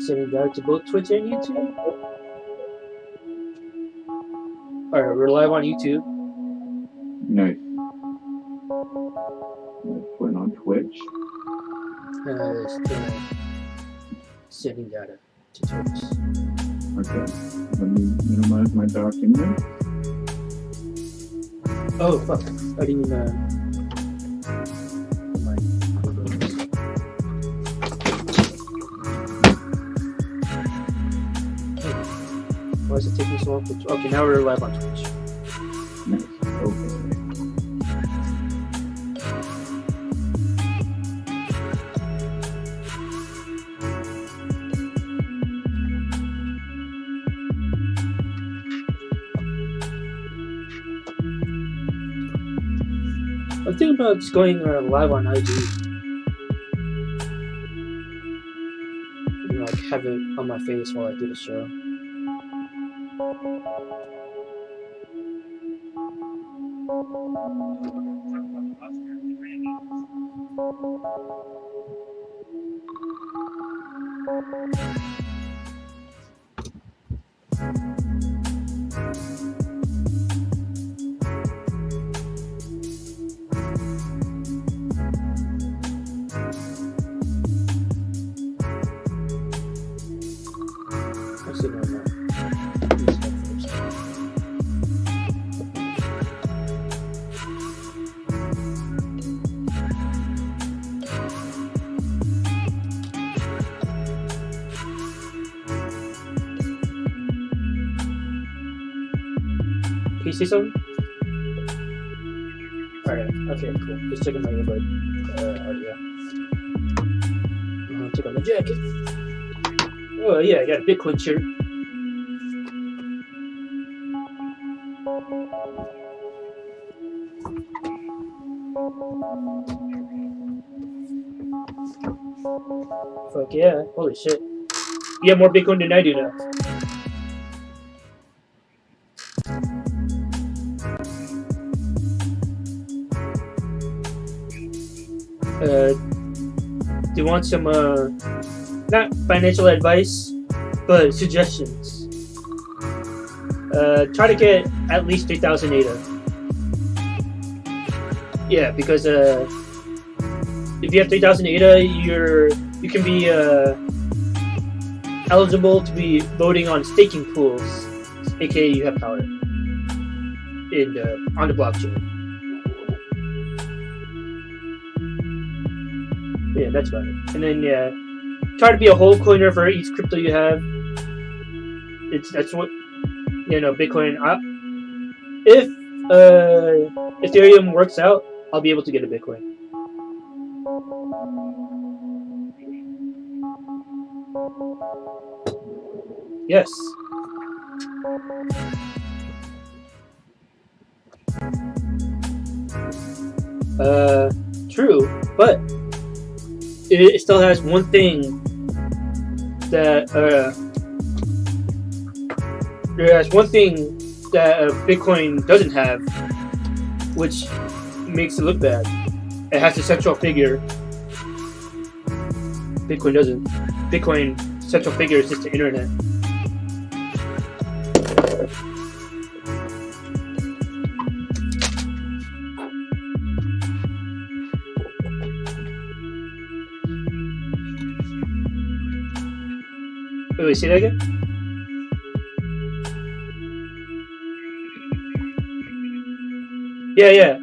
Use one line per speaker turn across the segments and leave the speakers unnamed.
Sending that to both Twitch and YouTube. Alright, we're live on YouTube.
Nice. Put on Twitch.
Sending data to Twitch.
Okay. Let me minimize my document.
Oh, fuck. I didn't even, why is it taking so long? Okay, now we're live on Twitch.
Nice. Okay.
I'm thinking about just going live on IG. You know, like have it on my face while I do the show. Can you see something? Alright, okay, cool. Just checking my earbud audio. Check out my jacket. Oh yeah, I got a Bitcoin shirt. Fuck yeah, holy shit. You have more Bitcoin than I do now. Do you want some, not financial advice, but suggestions? Try to get at least 3,000 ADA. Yeah, because if you have 3,000 ADA, you can be eligible to be voting on staking pools, aka you have power in on the blockchain. Yeah, that's about it. And then yeah, try to be a whole coiner for each crypto you have. That's what Bitcoin. If Ethereum works out, I'll be able to get a Bitcoin. Yes. True, but it still has one thing that Bitcoin doesn't have, which makes it look bad. It has a central figure. Bitcoin doesn't. Bitcoin central figure is just the internet. Wait, say that again? Yeah.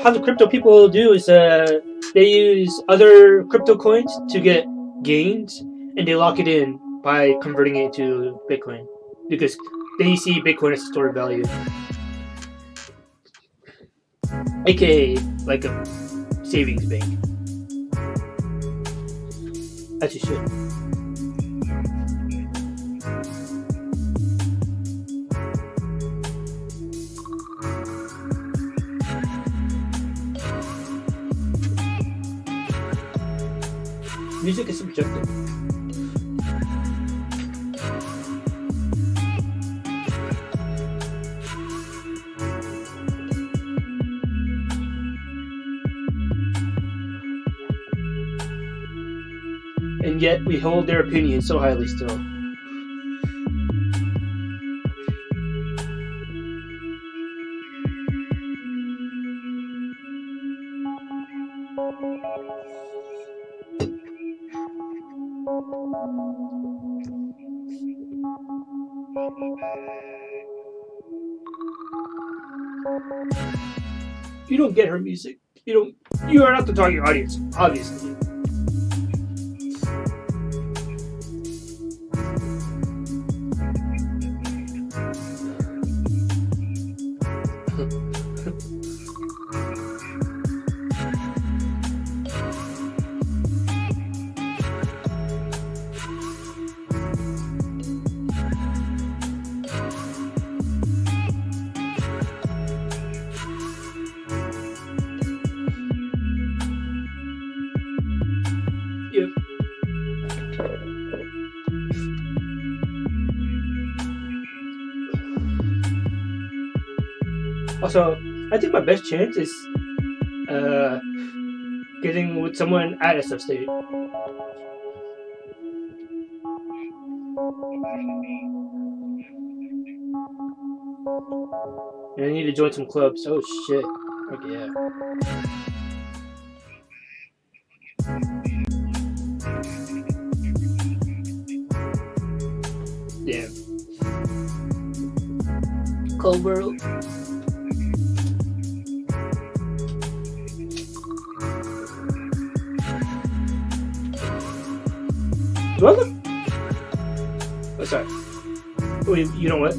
How the crypto people do is they use other crypto coins to get gains, and they lock it in by converting it to Bitcoin because they see Bitcoin as a store of value, aka like a savings bank. As you should. Music is subjective. and yet we hold their opinions so highly still. You don't get her music. You are not the target audience, obviously. Also, I think my best chance is getting with someone at SF State. And I need to join some clubs. Oh shit. Okay, yeah. Damn. Cold world. Do I look? Oh, sorry. Wait, you know what?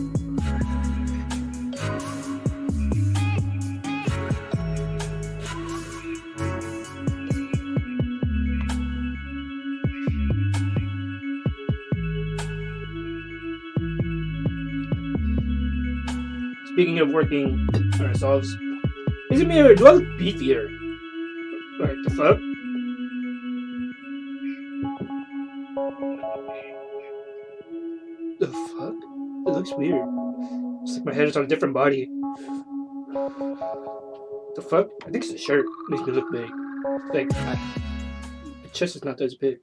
Speaking of working on ourselves, is it me or do I look beefier? Like, the fuck? The fuck? It looks weird. It's like my head is on a different body. The fuck? I think it's the shirt. Makes me look big. Like, my chest is not as big.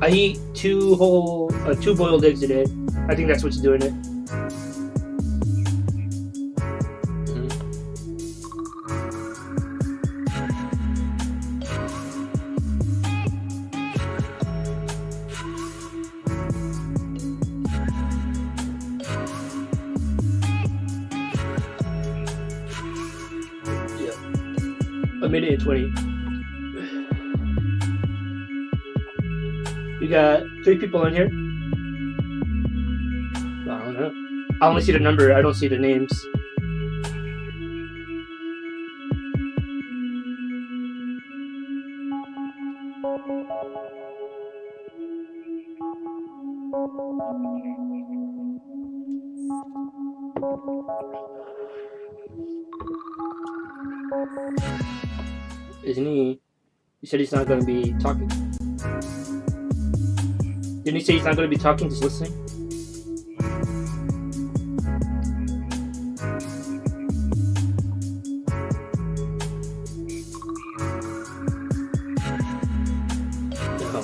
I eat two boiled eggs a day. I think that's what's doing it. A minute and 20. You got 3 people on here? I don't know. I only see the number, I don't see the names. Isn't he? He said he's not going to be talking. Didn't he say he's not going to be talking, just listening? No.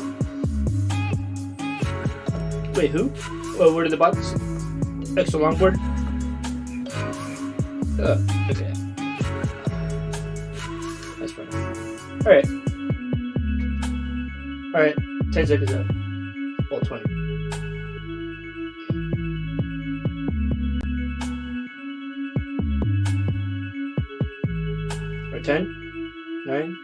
Wait, who? Oh, where did the box? Extra longboard? Okay. That's fine. Alright. Alright, 10 seconds up. Well, 20. Or 10? 9?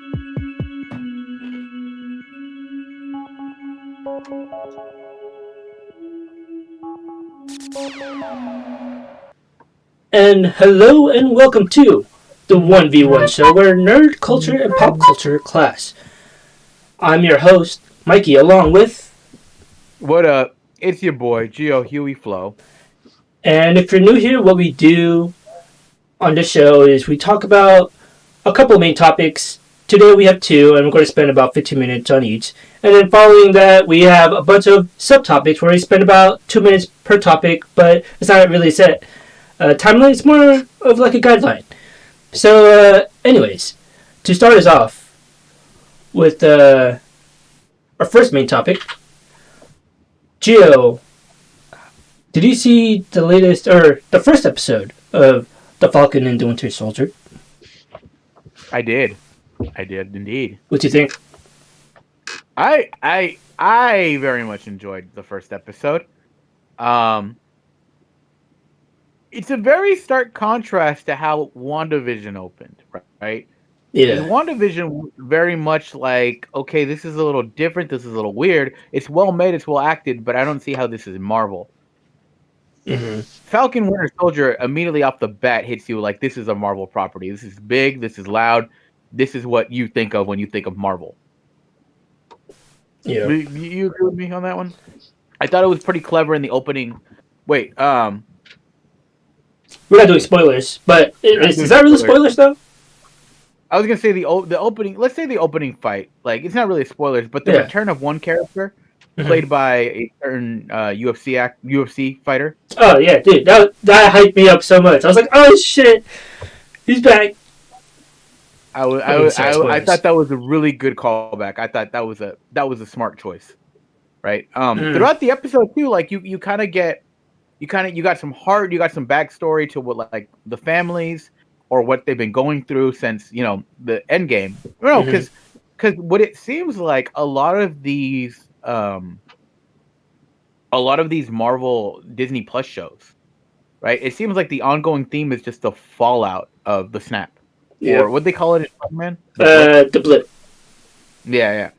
And hello and welcome to the 1v1 show where nerd culture and pop culture clash. I'm your host, Mikey, along with...
What up? It's your boy, Geo Huey Flow.
And if you're new here, what we do on this show is we talk about a couple main topics. Today we have 2, and we're going to spend about 15 minutes on each. And then following that, we have a bunch of subtopics where we spend about 2 minutes per topic, but it's not really set. Timeline is more of like a guideline. So, anyways, to start us off with our first main topic, Gio, did you see the latest or the first episode of The Falcon and the Winter Soldier?
I did indeed.
What do you think?
I very much enjoyed the first episode. It's a very stark contrast to how WandaVision opened, right?
Yeah.
WandaVision very much like, okay, this is a little different, this is a little weird. It's well made, it's well acted, but I don't see how this is Marvel.
Mm-hmm.
Falcon Winter Soldier immediately off the bat hits you like this is a Marvel property. This is big, this is loud. This is what you think of when you think of Marvel.
Yeah.
You agree with me on that one? I thought it was pretty clever in the opening. Wait,
we're not doing spoilers, but is that really spoilers though?
I was gonna say the opening. Let's say the opening fight. Like it's not really spoilers, but the return of one character played by a certain UFC fighter.
Oh yeah, dude, that hyped me up so much. I was like, oh shit, he's back.
I thought that was a really good callback. I thought that was a smart choice, right? Throughout the episode too, like you got some heart, you got some backstory to what like the families or what they've been going through since the end game. No, because what it seems like a lot of these Marvel Disney Plus shows, right? It seems like the ongoing theme is just the fallout of the snap. Yeah. Or what they call it in Spider-Man?
The blip.
Yeah.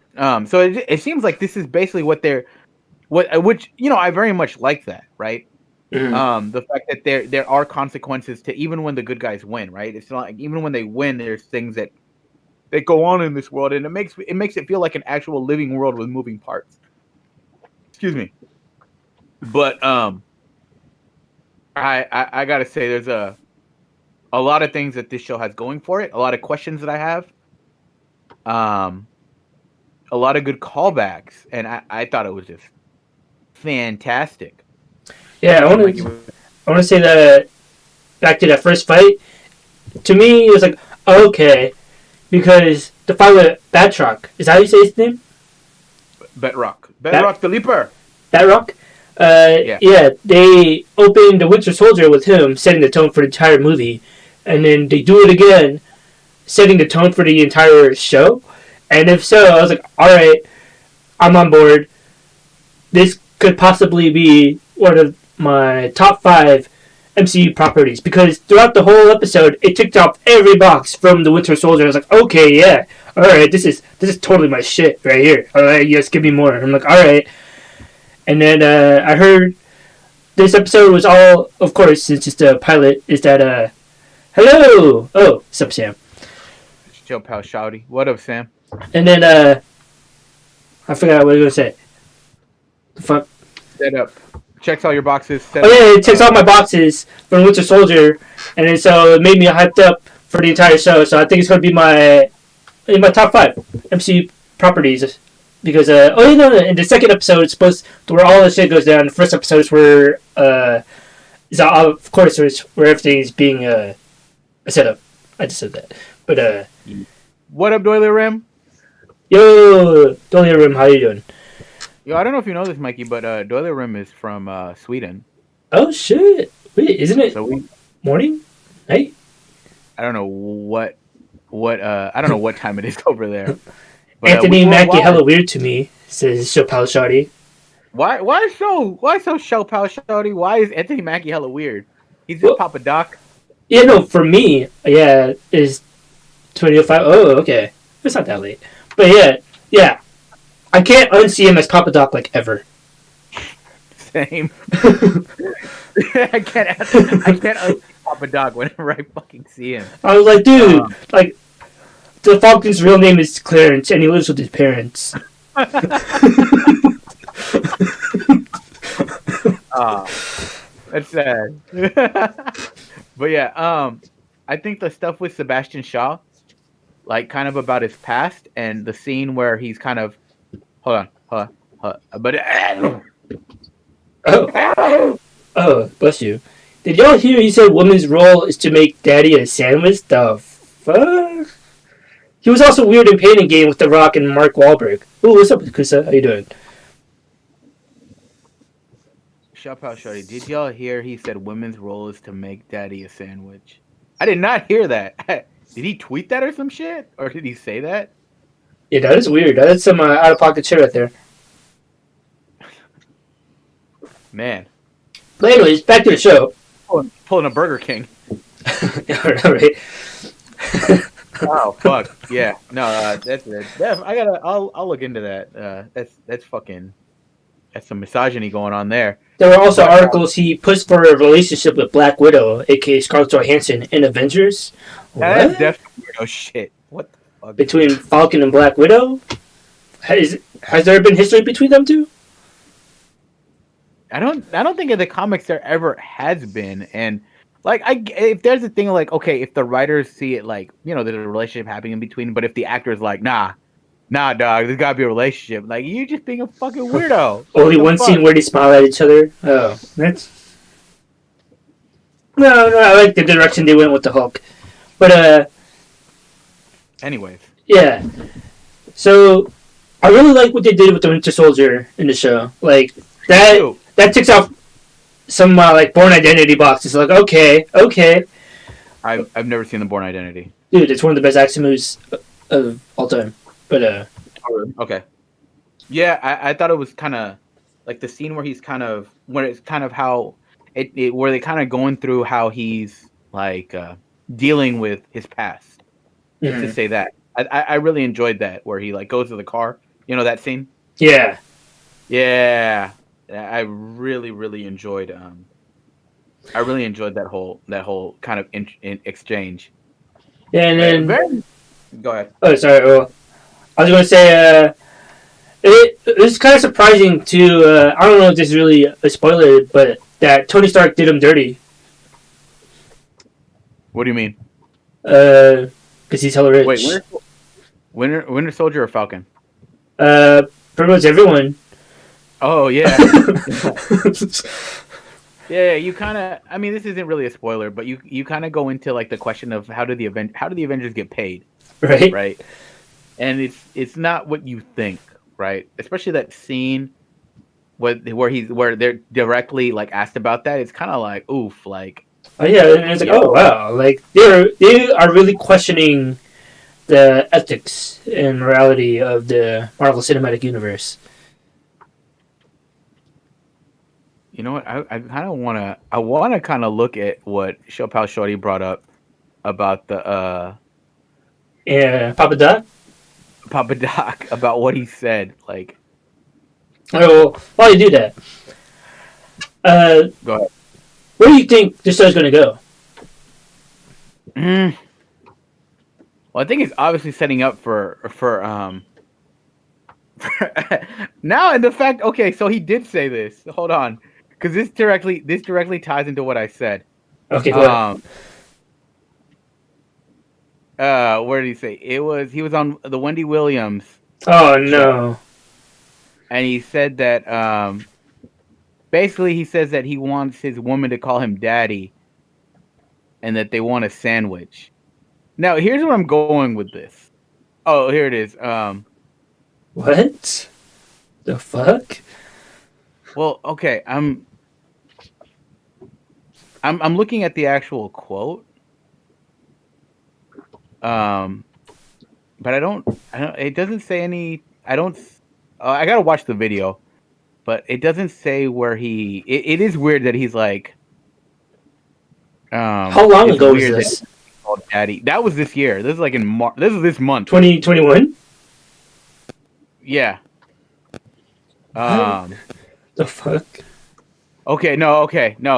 So it seems like this is basically which I very much like that, right? Mm-hmm. The fact that there are consequences to even when the good guys win, right? It's not like even when they win, there's things that go on in this world, and it makes it feel like an actual living world with moving parts. Excuse me. But I gotta say, there's a lot of things that this show has going for it. A lot of questions that I have. A lot of good callbacks, and I thought it was just fantastic.
Yeah, I want to say that back to that first fight. To me, it was like okay, because the fight with Batroc, is that how you say his name?
Batroc the Leaper.
Batroc. Yeah, they opened the Winter Soldier with him setting the tone for the entire movie, and then they do it again, setting the tone for the entire show. And if so, I was like, all right, I'm on board. This could possibly be one of my top 5 MCU properties, because throughout the whole episode, it ticked off every box from the Winter Soldier. I was like, okay, yeah, all right, this is totally my shit right here. All right, yes, give me more. I'm like, all right. And then I heard this episode was all, of course, since it's the pilot, is that, hello! Oh, what's up, Sam?
Chill, pal, shouty. What up, Sam?
And then, I forgot what I was going to say. The fuck?
Set up. Checks all your boxes.
Yeah, it checks all my boxes from Winter Soldier, and then so it made me hyped up for the entire show. So I think it's going to be my top 5 MCU properties. Because in the second episode it's supposed to where all the shit goes down. The first episode is where of course where everything is being set up. I just said that. But
what up, Doily Rim?
Yo, Doily Rim, how you doing?
Yo, I don't know if you know this, Mikey, but Doily Rim is from Sweden.
Oh shit! Wait, isn't it morning? Night?
I don't know what I don't know what time it is over there.
But, Anthony Mackie hella weird to me, says Chopal Shawty.
Why so Chopal Shawty? Why is Anthony Mackie hella weird? He's just Papa Doc.
Yeah, no, for me, yeah, is 2005. Oh, okay. It's not that late. But yeah. I can't unsee him as Papa Doc like ever.
Same. I can't unsee Papa Doc whenever I fucking see him.
I was like, dude, like the Falcon's real name is Clarence, and he lives with his parents.
That's sad. But yeah, I think the stuff with Sebastian Shaw, like kind of about his past, and the scene where he's kind of, hold on, but
oh, bless you. Did y'all hear he said woman's role is to make daddy a sandwich? The fuck? He was also weird in Pain and Gain with The Rock and Mark Wahlberg. Ooh, what's up, Kusa? How you doing?
Chappelle Shorty, did y'all hear he said women's role is to make daddy a sandwich? I did not hear that. Did he tweet that or some shit? Or did he say that?
Yeah, that is weird. That's some out-of-pocket shit right there.
Man.
But anyways, back to the show.
Pulling a Burger King.
Right.
Oh fuck yeah! No, that's I'll look into that. That's some misogyny going on there.
There were also articles he pushed for a relationship with Black Widow, aka Scarlett Johansson, in Avengers.
That's definitely weirdo shit. What the fuck?
Between Falcon and Black Widow? Has there been history between them two?
I don't think in the comics there ever has been, and like if there's a thing like okay, if the writers see it like there's a relationship happening in between, but if the actor's like nah dog, there's gotta be a relationship, like you just being a fucking weirdo.
Only one scene where they smile at each other. Oh, that's no. I like the direction they went with the Hulk, but
anyways,
yeah. So I really like what they did with the Winter Soldier in the show, like that. That ticks off some like Bourne Identity boxes. Like, okay.
I've never seen the Bourne Identity.
Dude, it's one of the best action movies of all time. But
okay, yeah, I thought it was kind of like the scene where he's kind of where it's kind of how where they kind of going through how he's like dealing with his past. Mm-hmm. To say that, I really enjoyed that where he like goes to the car. That scene.
Yeah.
Yeah. I really enjoyed. I really enjoyed that whole kind of exchange.
Yeah, and then
go ahead.
Oh, sorry. Well, I was going to say it was kind of surprising to. I don't know if this is really a spoiler, but that Tony Stark did him dirty.
What do you mean?
Because he's hella rich.
Wait, Winter Soldier or Falcon?
Pretty much everyone.
Oh yeah. Yeah, you kind of. I mean, this isn't really a spoiler, but you kind of go into like the question of how do the Avengers get paid,
right?
Right, and it's not what you think, right? Especially that scene where they're directly like asked about that. It's kind of like oof, like.
Oh yeah, and it's like oh wow, like they are really questioning the ethics and morality of the Marvel Cinematic Universe.
You know what? I kind of want to kind of look at what Chappelle Shorty brought up about the
Papa Doc
about what he said. Like,
oh, well, while you do that,
go ahead.
Where do you think this show's going to go?
Well, I think it's obviously setting up for now, and the fact. Okay, so he did say this. Hold on. Because this directly ties into what I said.
Okay, go ahead.
Where did he say? He was on the Wendy Williams.
Oh no!
And he said that basically he says that he wants his woman to call him daddy, and that they want a sandwich. Now here's where I'm going with this. Oh, here it is.
What? The fuck?
Well, okay, I'm looking at the actual quote, but I don't. It doesn't say any. I gotta watch the video, but it doesn't say where he. It is weird that he's like.
How long ago was this?
Daddy, that was this year. This is like in March. This is this month.
2021.
Yeah.
The fuck?
Okay, no,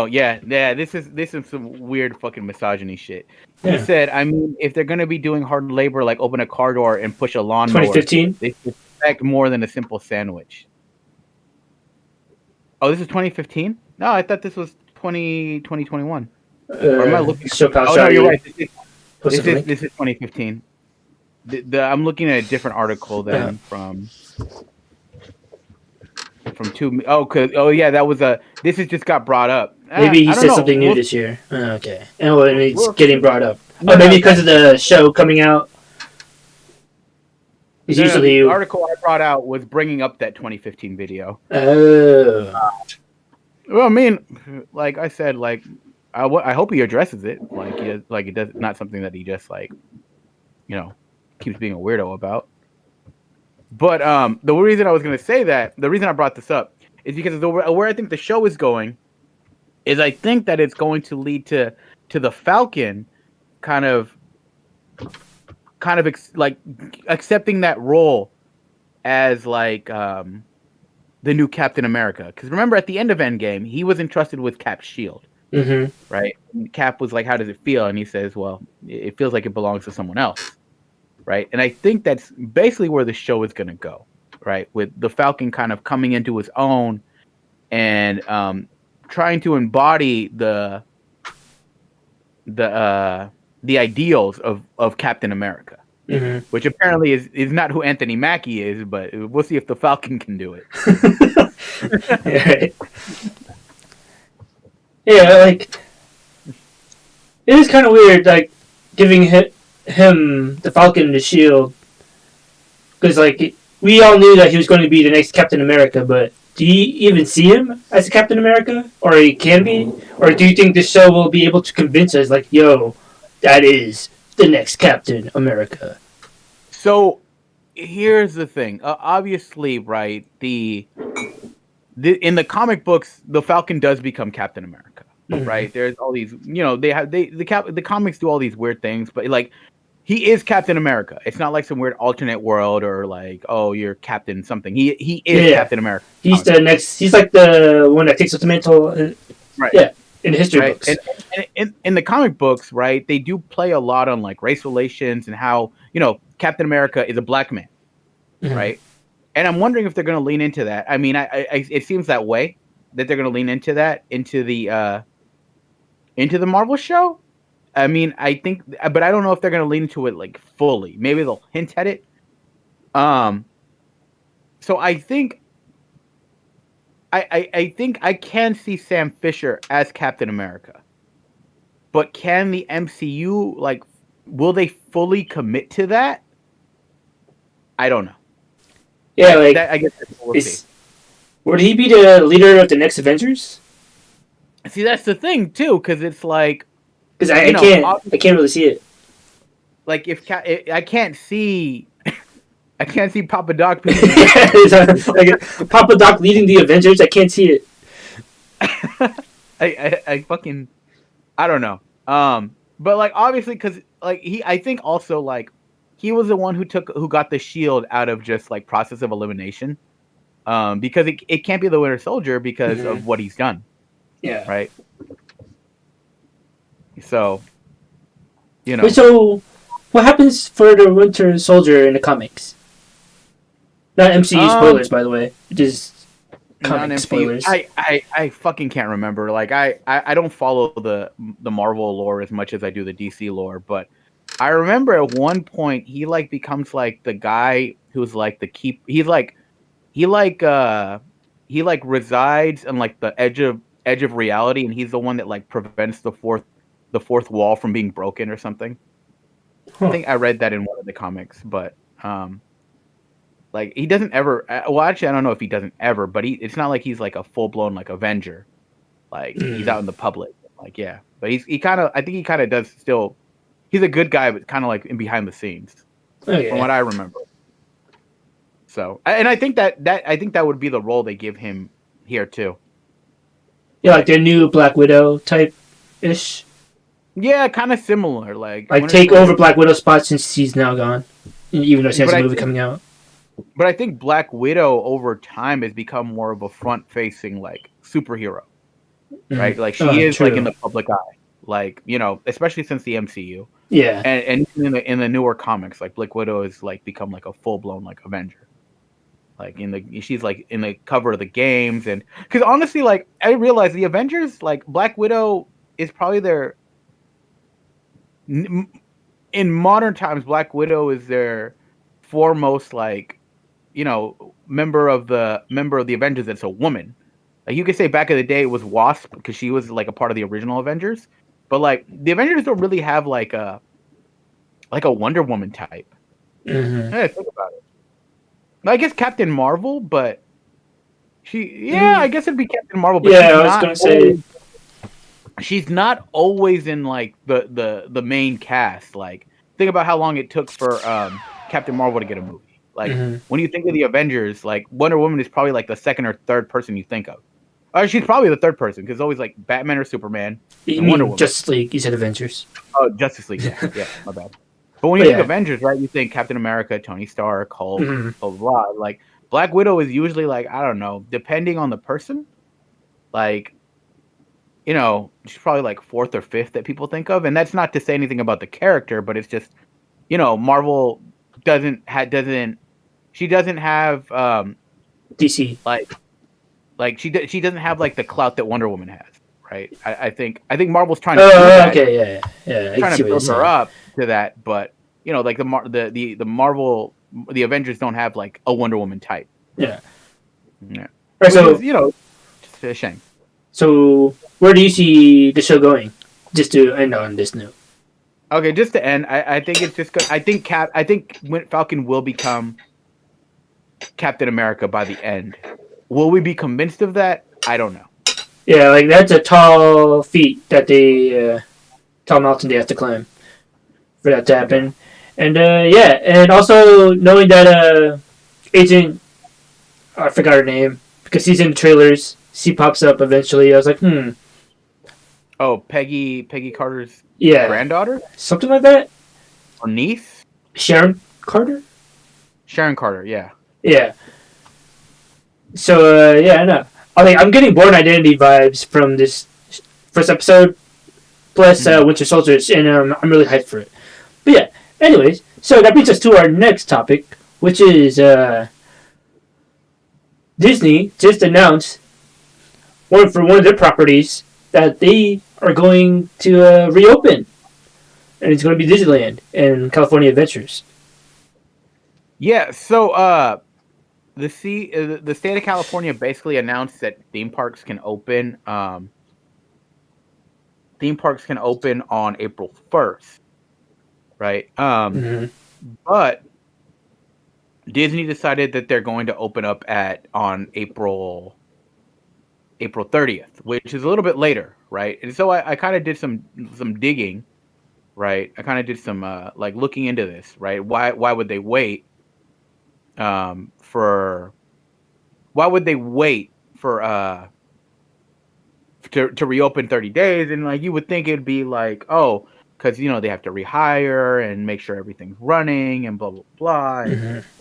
yeah. This is some weird fucking misogyny shit.
Yeah.
He said, I mean, if they're gonna be doing hard labor like open a car door and push a lawnmower,
2015.
They expect more than a simple sandwich. Oh, this is 2015? No, I thought this was 2021. Or am I looking? No, you're right. This is 2015. I'm looking at a different article than from two. Oh yeah, that was a. This has just got brought up.
Maybe he said something new this year. Okay, and it's getting brought up. Maybe because of the show coming out. It's usually
the article I brought out was bringing up that 2015 video.
Oh.
Well, I mean, like I said, like I hope he addresses it. Like it does not something that he just like, keeps being a weirdo about. But the reason I was going to say that, the reason I brought this up is because where I think the show is going is I think that it's going to lead to the Falcon kind of like accepting that role as like the new Captain America. Because remember, at the end of Endgame, he was entrusted with Cap's shield, right? And Cap was like, "How does it feel?" And he says, "Well, it feels like it belongs to someone else." Right, and I think that's basically where the show is going to go, right? With the Falcon kind of coming into his own and trying to embody the ideals of Captain America, which apparently is not who Anthony Mackie is, but we'll see if the Falcon can do it.
Yeah, like it is kind of weird, like giving him the Falcon the shield, because like we all knew that he was going to be the next Captain America, but do you even see him as a Captain America, or he can be, or do you think the show will be able to convince us like, yo, that is the next Captain America?
So here's the thing, obviously, right, the in the comic books the Falcon does become Captain America, right? There's all these, the comics do all these weird things, but like he is Captain America. It's not like some weird alternate world or like, oh, you're Captain something. He is Captain America.
He's the next. He's like the one that takes up the mantle.
Right.
Yeah, in the history books.
And in the comic books, right, they do play a lot on like race relations and how Captain America is a black man, right? And I'm wondering if they're going to lean into that. I mean, it seems that way that they're going to lean into that into the Marvel show. I mean, I think, but I don't know if they're going to lean into it like fully. Maybe they'll hint at it. So I think I think I can see Sam Fisher as Captain America, but can the MCU, like, will they fully commit to that? I don't know.
Yeah, like
I guess that's what we'll see.
Would he be the leader of the next Avengers?
See, that's the thing too, because it's like.
Because I can't really see it.
Like I can't see Papa Doc.
Like Papa Doc leading the Avengers. I can't see it.
I fucking I don't know. But like obviously because like I think also like he was the one who got the shield out of just like process of elimination. Because it can't be the Winter Soldier because of what he's done.
Yeah.
Right. So,
Wait, so, what happens for the Winter Soldier in the comics? Not MCU spoilers, by the way. Just comic spoilers.
I fucking can't remember. Like I don't follow the Marvel lore as much as I do the DC lore, but I remember at one point he like becomes like the guy who's like he resides on like the edge of reality, and he's the one that like prevents the fourth wall from being broken or something. I think I read that in one of the comics, but like he doesn't ever. Well, actually, I don't know if he doesn't ever, but it's not like he's like a full blown like Avenger. Like he's out in the public, like but he kind of. I think he kind of does still. He's a good guy, but kind of like in behind the scenes, from what I remember. So, and I think that would be the role they give him here too.
Yeah, like their new Black Widow type ish.
Yeah, kind of similar. Like
take over Black Widow's spot since she's now gone, even though she has a movie coming out.
But I think Black Widow over time has become more of a front-facing like superhero, right? Like she is like in the public eye, like especially since the MCU.
Yeah,
and in the newer comics, like Black Widow has like become like a full-blown like Avenger. Like she's like in the cover of the games, and because honestly, like I realized the Avengers, like Black Widow is probably their. In modern times, Black Widow is their foremost, like, member of the Avengers that's a woman. Like you could say back in the day it was Wasp because she was like a part of the original Avengers, but like the Avengers don't really have like a Wonder Woman type.
Mm-hmm.
Yeah, think about it. I guess Captain Marvel, but I guess it'd be Captain Marvel, but
Yeah, I was gonna say.
she's not always in like the main cast. Like, think about how long it took for Captain Marvel to get a movie. Like, when you think of the Avengers, like Wonder Woman is probably like the second or third person you think of. She's probably the third person because it's always like Batman or Superman.
You
and Wonder
mean
Woman.
Justice League? You said Avengers.
Oh, Justice League. Yeah, my bad. But when you think Avengers, right, you think Captain America, Tony Stark, Hulk, blah, blah, blah. Like, Black Widow is usually like, I don't know, depending on the person, like, you know, she's probably like fourth or fifth that people think of. And that's not to say anything about the character, but it's just, you know, Marvel doesn't have
DC.
Like she doesn't have like the clout that Wonder Woman has, right? I think Marvel's trying to do that.
Okay, yeah.
Trying to build her up to that, but you know, like the Marvel, the Avengers don't have like a Wonder Woman type.
Yeah.
Right, so is, you know, just a shame.
So where do you see the show going? Just to end on this note.
Okay, just to end, I think it's just good. I think Falcon will become Captain America by the end. Will we be convinced of that? I don't know.
Yeah, like that's a tall feat that tall mountain they have to climb for that to happen. And and also knowing that Agent, I forgot her name because she's in the trailers. She pops up eventually. I was like,
Oh, Peggy Carter's granddaughter,
something like that,
or niece?
Sharon Carter.
Sharon Carter, yeah.
Yeah. So I know. I'm getting Born Identity vibes from this first episode, plus Winter Soldiers, and I'm really hyped for it. But yeah, anyways, so that brings us to our next topic, which is Disney just announced one of their properties that they are going to reopen, and it's going to be Disneyland and California Adventures.
Yeah, so the state of California basically announced that theme parks can open. Theme parks can open on April 1st, right? But Disney decided that they're going to open up on April 30th, which is a little bit later, right? And so I kind of did some digging, right? I kind of did some like looking into this, right? Why would they wait? Why would they wait for to reopen 30 days? And like you would think it'd be like, oh, because you know they have to rehire and make sure everything's running and blah blah blah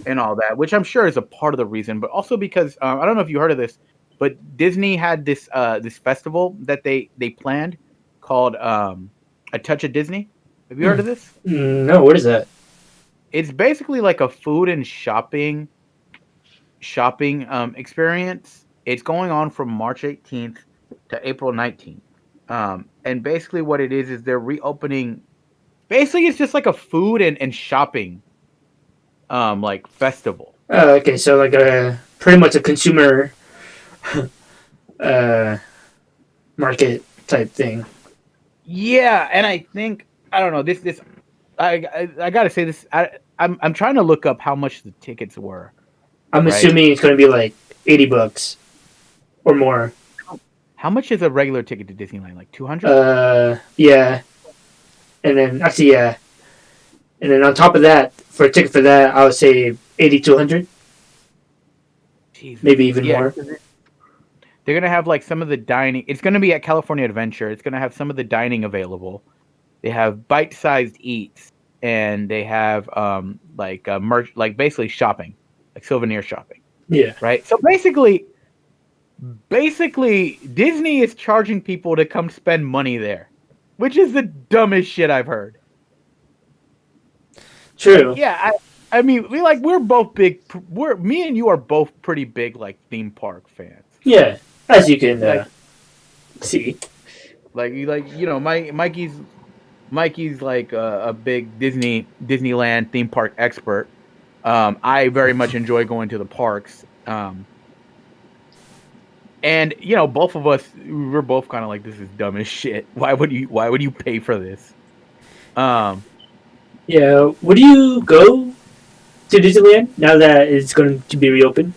and all that, which I'm sure is a part of the reason, but also because I don't know if you heard of this, but Disney had this festival that they planned called A Touch of Disney. Have you heard of this?
No, what is that?
It's basically like a food and shopping experience. It's going on from March 18th to April 19th. And basically what it is they're reopening. Basically, it's just like a food and shopping like festival.
Okay, so like pretty much a consumer market type thing.
Yeah, and I think I don't know this. I gotta say this. I'm trying to look up how much the tickets were.
I'm assuming it's going to be like $80 or more.
How much is a regular ticket to Disneyland? Like $200?
Yeah. And then actually, yeah. And then on top of that, for a ticket for that, I would say $80 to $100. Maybe even more.
They're gonna have like some of the dining. It's gonna be at California Adventure. It's gonna have some of the dining available. They have bite-sized eats, and they have merch, like basically shopping, like souvenir shopping.
Yeah.
Right. So basically, Disney is charging people to come spend money there, which is the dumbest shit I've heard.
True.
Like, yeah. I mean, we're both big. Me and you are both pretty big like theme park fans.
Yeah, as you can see.
Like you know, Mikey's like a big Disneyland theme park expert. I very much enjoy going to the parks. And you know, both of us, we're both kind of like, this is dumb as shit. Why would you pay for this?
Yeah, would you go to Disneyland now that it's going to be reopened?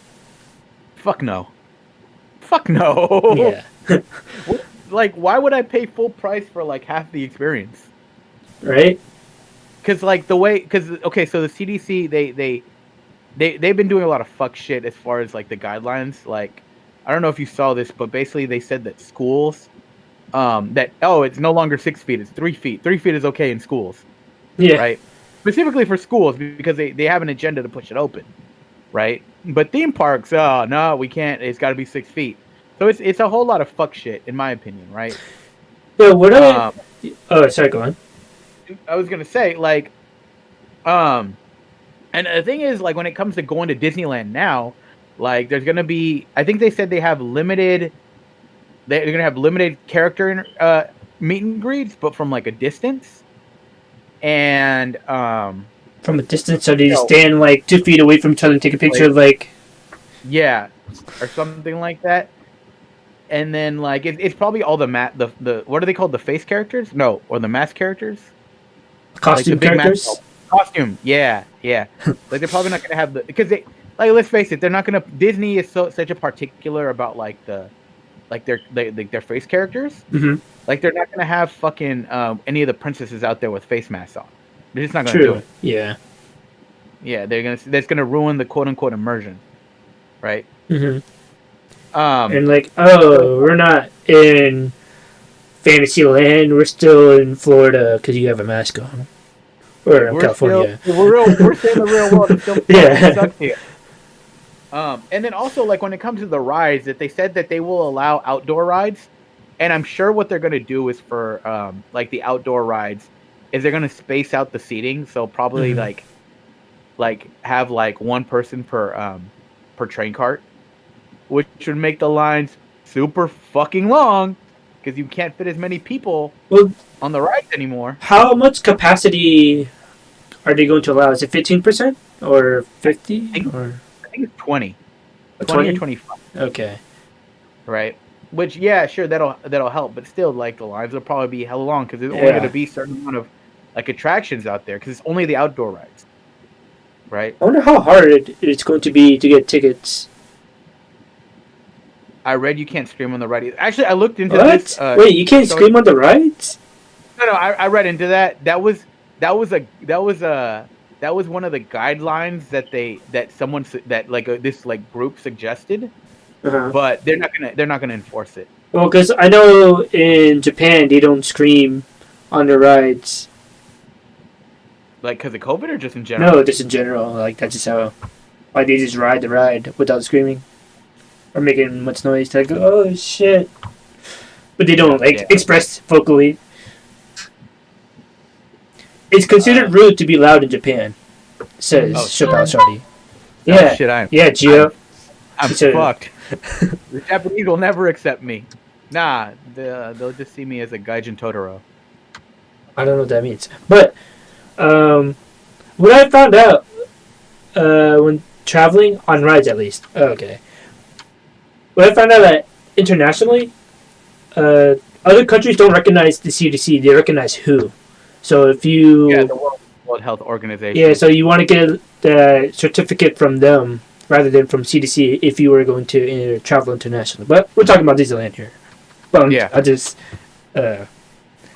Fuck no. Fuck no.
Yeah.
Like, why would I pay full price for like half the experience?
Right?
Because like okay, so the CDC they've been doing a lot of fuck shit as far as like the guidelines. Like, I don't know if you saw this, but basically they said that schools, it's no longer 6 feet, it's 3 feet. 3 feet is okay in schools,
Yeah.
right? Specifically for schools because they have an agenda to push it open, right? But theme parks, oh no, we can't. It's got to be 6 feet. So it's a whole lot of fuck shit, in my opinion, right?
Yeah. What are? Oh, sorry. Go on.
I was gonna say and the thing is, like, when it comes to going to Disneyland now, like, there's gonna be, I think they said they're gonna have limited character meet and greets, but from like a distance, and
from a distance, so do you stand like 2 feet away from each other and take a picture, like
yeah, or something like that. And then like it's probably all the what are they called, the face characters? No, or the mask characters?
Costume
like
characters?
Costume, yeah. Like, they're probably not gonna have because they, like, let's face it, they're not gonna. Disney is such a particular about like their face characters.
Mm-hmm.
Like, they're not gonna have fucking any of the princesses out there with face masks on. They're just not gonna do it.
Yeah.
Yeah, that's gonna ruin the quote unquote immersion, right?
Mm-hmm. And like, we're not in Fantasyland. We're still in Florida because you have a mask on. Or in California.
We're still in the real world. It's still
yeah.
sucks here. And then also, like, when it comes to the rides, that they said that they will allow outdoor rides, and I'm sure what they're gonna do is for like the outdoor rides is they're gonna space out the seating, so probably like have like one person per train cart, which would make the lines super fucking long because you can't fit as many people on the rides anymore.
How much capacity are they going to allow? Is it 15% or 50?
I think it's 20.
20
or 25.
Okay.
Right. Which, yeah, sure, that'll help, but still, like, the lines will probably be hella long because there's only going to be a certain amount of like attractions out there because it's only the outdoor rides. Right.
I wonder how hard it's going to be to get tickets.
I read you can't scream on the ride. Actually, I looked into
this. Wait, you can't scream on the rides?
No, I read into that. That was one of the guidelines that this group suggested. But they're not gonna enforce it.
Well, because I know in Japan they don't scream on the rides.
Like, because of COVID or just in general?
No, just in general. Like, that's just how. Like, they just ride the ride without screaming or making much noise to go, oh shit. But they don't express vocally. It's considered rude to be loud in Japan, says Chappelle Shorty. Yeah, Gio.
I'm fucked. The Japanese will never accept me. Nah, they'll just see me as a gaijin Totoro.
I don't know what that means, but what I found out when traveling on rides, at least. Okay. What I found out that internationally, other countries don't recognize the CDC; they recognize WHO. So if you
the World Health Organization.
Yeah, so you want to get the certificate from them rather than from CDC if you were going to travel internationally. But we're talking about Disneyland here. Well, yeah, I just.
Okay.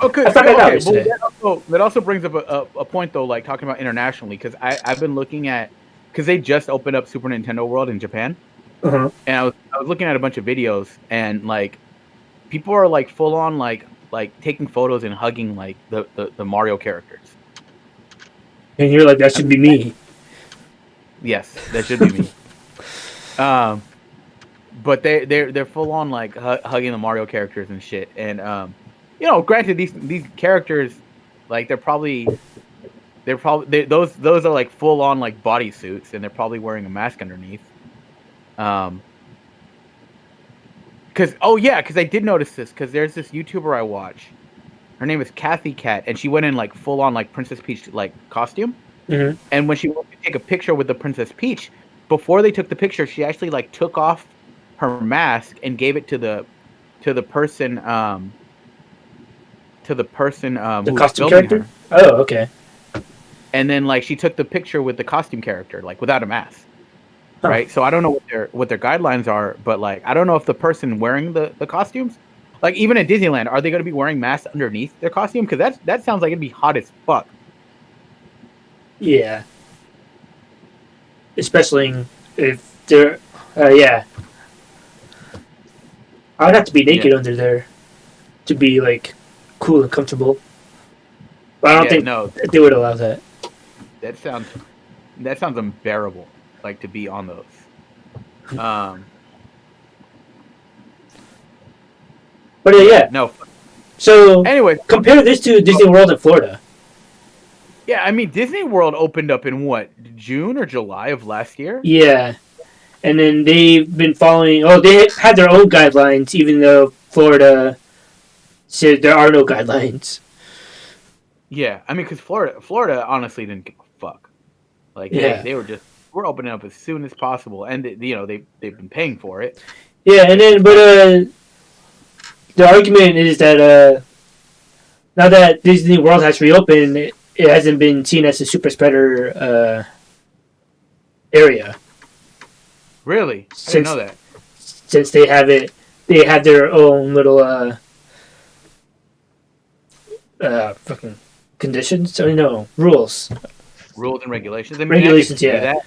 I found that out yesterday.
That also brings up a point though, like talking about internationally, because I've been looking at, because they just opened up Super Nintendo World in Japan, and I was looking at a bunch of videos, and like people are like full on like taking photos and hugging like the Mario characters.
And you're like, that should be me.
Yes, that should be me. But they're full on like hugging the Mario characters and shit, and granted these characters, like they're probably those are like full on like bodysuits, and they're probably wearing a mask underneath. Because I did notice this, because there's this YouTuber I watch. Her name is Kathy Cat, and she went in like full on like Princess Peach like costume. Mm-hmm. And when she went to take a picture with the Princess Peach, before they took the picture, she actually like took off her mask and gave it to the person
the costume character. Her. Oh, okay.
and then like she took the picture with the costume character, like without a mask,
Huh.
right? So I don't know what their guidelines are, but like I don't know if the person wearing the costumes, like even at Disneyland, are they going to be wearing masks underneath their costume? Because that sounds like it'd be hot as fuck.
Yeah. Especially if they're, yeah. I'd have to be naked under there to be like cool and comfortable. But I don't think they would allow that.
That sounds unbearable. Like to be on those.
But yeah.
No.
So
anyway,
compare this to Disney World in Florida.
Yeah, I mean Disney World opened up in what, June or July of last year?
Yeah. And then they've been following. Oh, they had their own guidelines, even though Florida said there are no guidelines.
Yeah, I mean, because Florida honestly didn't give a fuck. Like they were just, we're opening up as soon as possible, and they've been paying for it.
Yeah, and then the argument is that now that Disney World has reopened, it hasn't been seen as a super spreader area.
Really? I didn't know that.
Since they have their own little fucking conditions. I mean, no, rules
and regulations. I mean,
regulations, yeah.
That.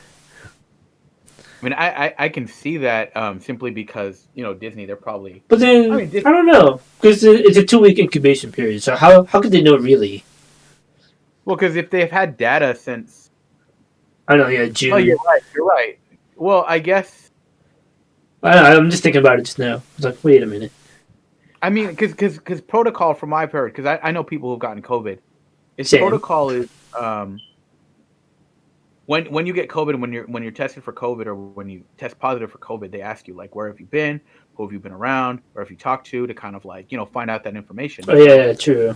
I mean, I can see that simply because Disney, they're probably.
But then I don't know, because it's a 2-week incubation period. So how could they know really?
Well, because if they've had data since.
I know, yeah, June.
Oh, you're right. Well, I guess.
I'm just thinking about it just now. I was like, wait a minute.
I mean, because protocol from my part, because I know people who've gotten COVID. Protocol is when you get COVID, when you're tested for COVID or when you test positive for COVID, they ask you like, where have you been, who have you been around, or if you talked to kind of like find out that information.
Oh yeah, true.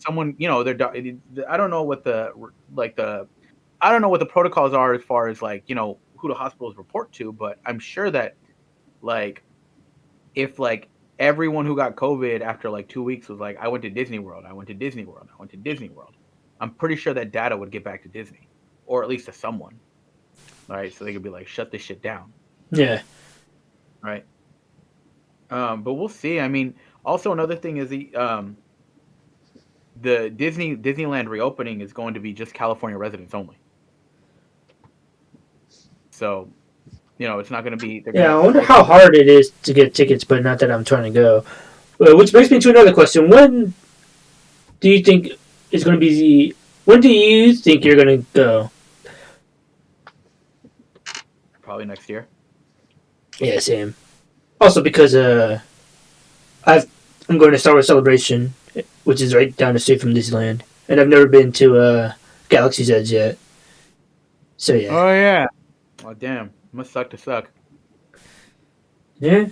Someone I don't know what the protocols are as far as like who the hospitals report to, but I'm sure that like if like everyone who got COVID after like 2 weeks was like, I went to Disney World, I'm pretty sure that data would get back to Disney, or at least to someone. All right, so they could be like, shut this shit down.
Yeah.
Right. But we'll see. I mean, also another thing is the Disneyland reopening is going to be just California residents only. So, it's not going to be.
I wonder how hard it is to get tickets, but not that I'm trying to go. Which brings me to another question: when do you think is going to be? When do you think you're going to go?
Probably next year.
Yeah, same. Also, because I'm going to Star Wars Celebration, which is right down the street from Disneyland, and I've never been to Galaxy's Edge yet. So yeah.
Oh yeah. Oh damn. Must suck to suck.
Yeah.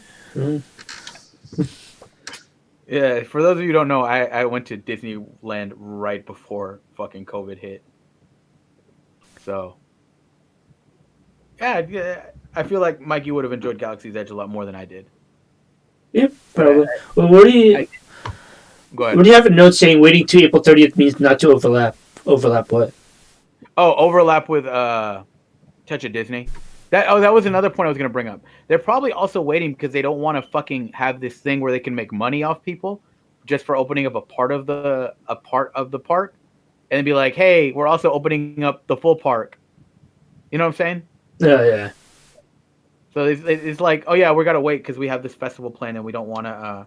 Yeah, for those of you who don't know, I went to Disneyland right before fucking COVID hit. So, yeah, I feel like Mikey would have enjoyed Galaxy's Edge a lot more than I did.
Yeah, probably. Well, where do you...
Go ahead.
Where do you have a note saying waiting to April 30th means not to overlap? Overlap what?
Oh, overlap with Touch of Disney. That was another point I was going to bring up. They're probably also waiting because they don't want to fucking have this thing where they can make money off people just for opening up a part of the park, and be like, hey, we're also opening up the full park. You know what I'm saying?
Yeah.
So it's like, oh yeah, we got to wait because we have this festival plan and we don't want to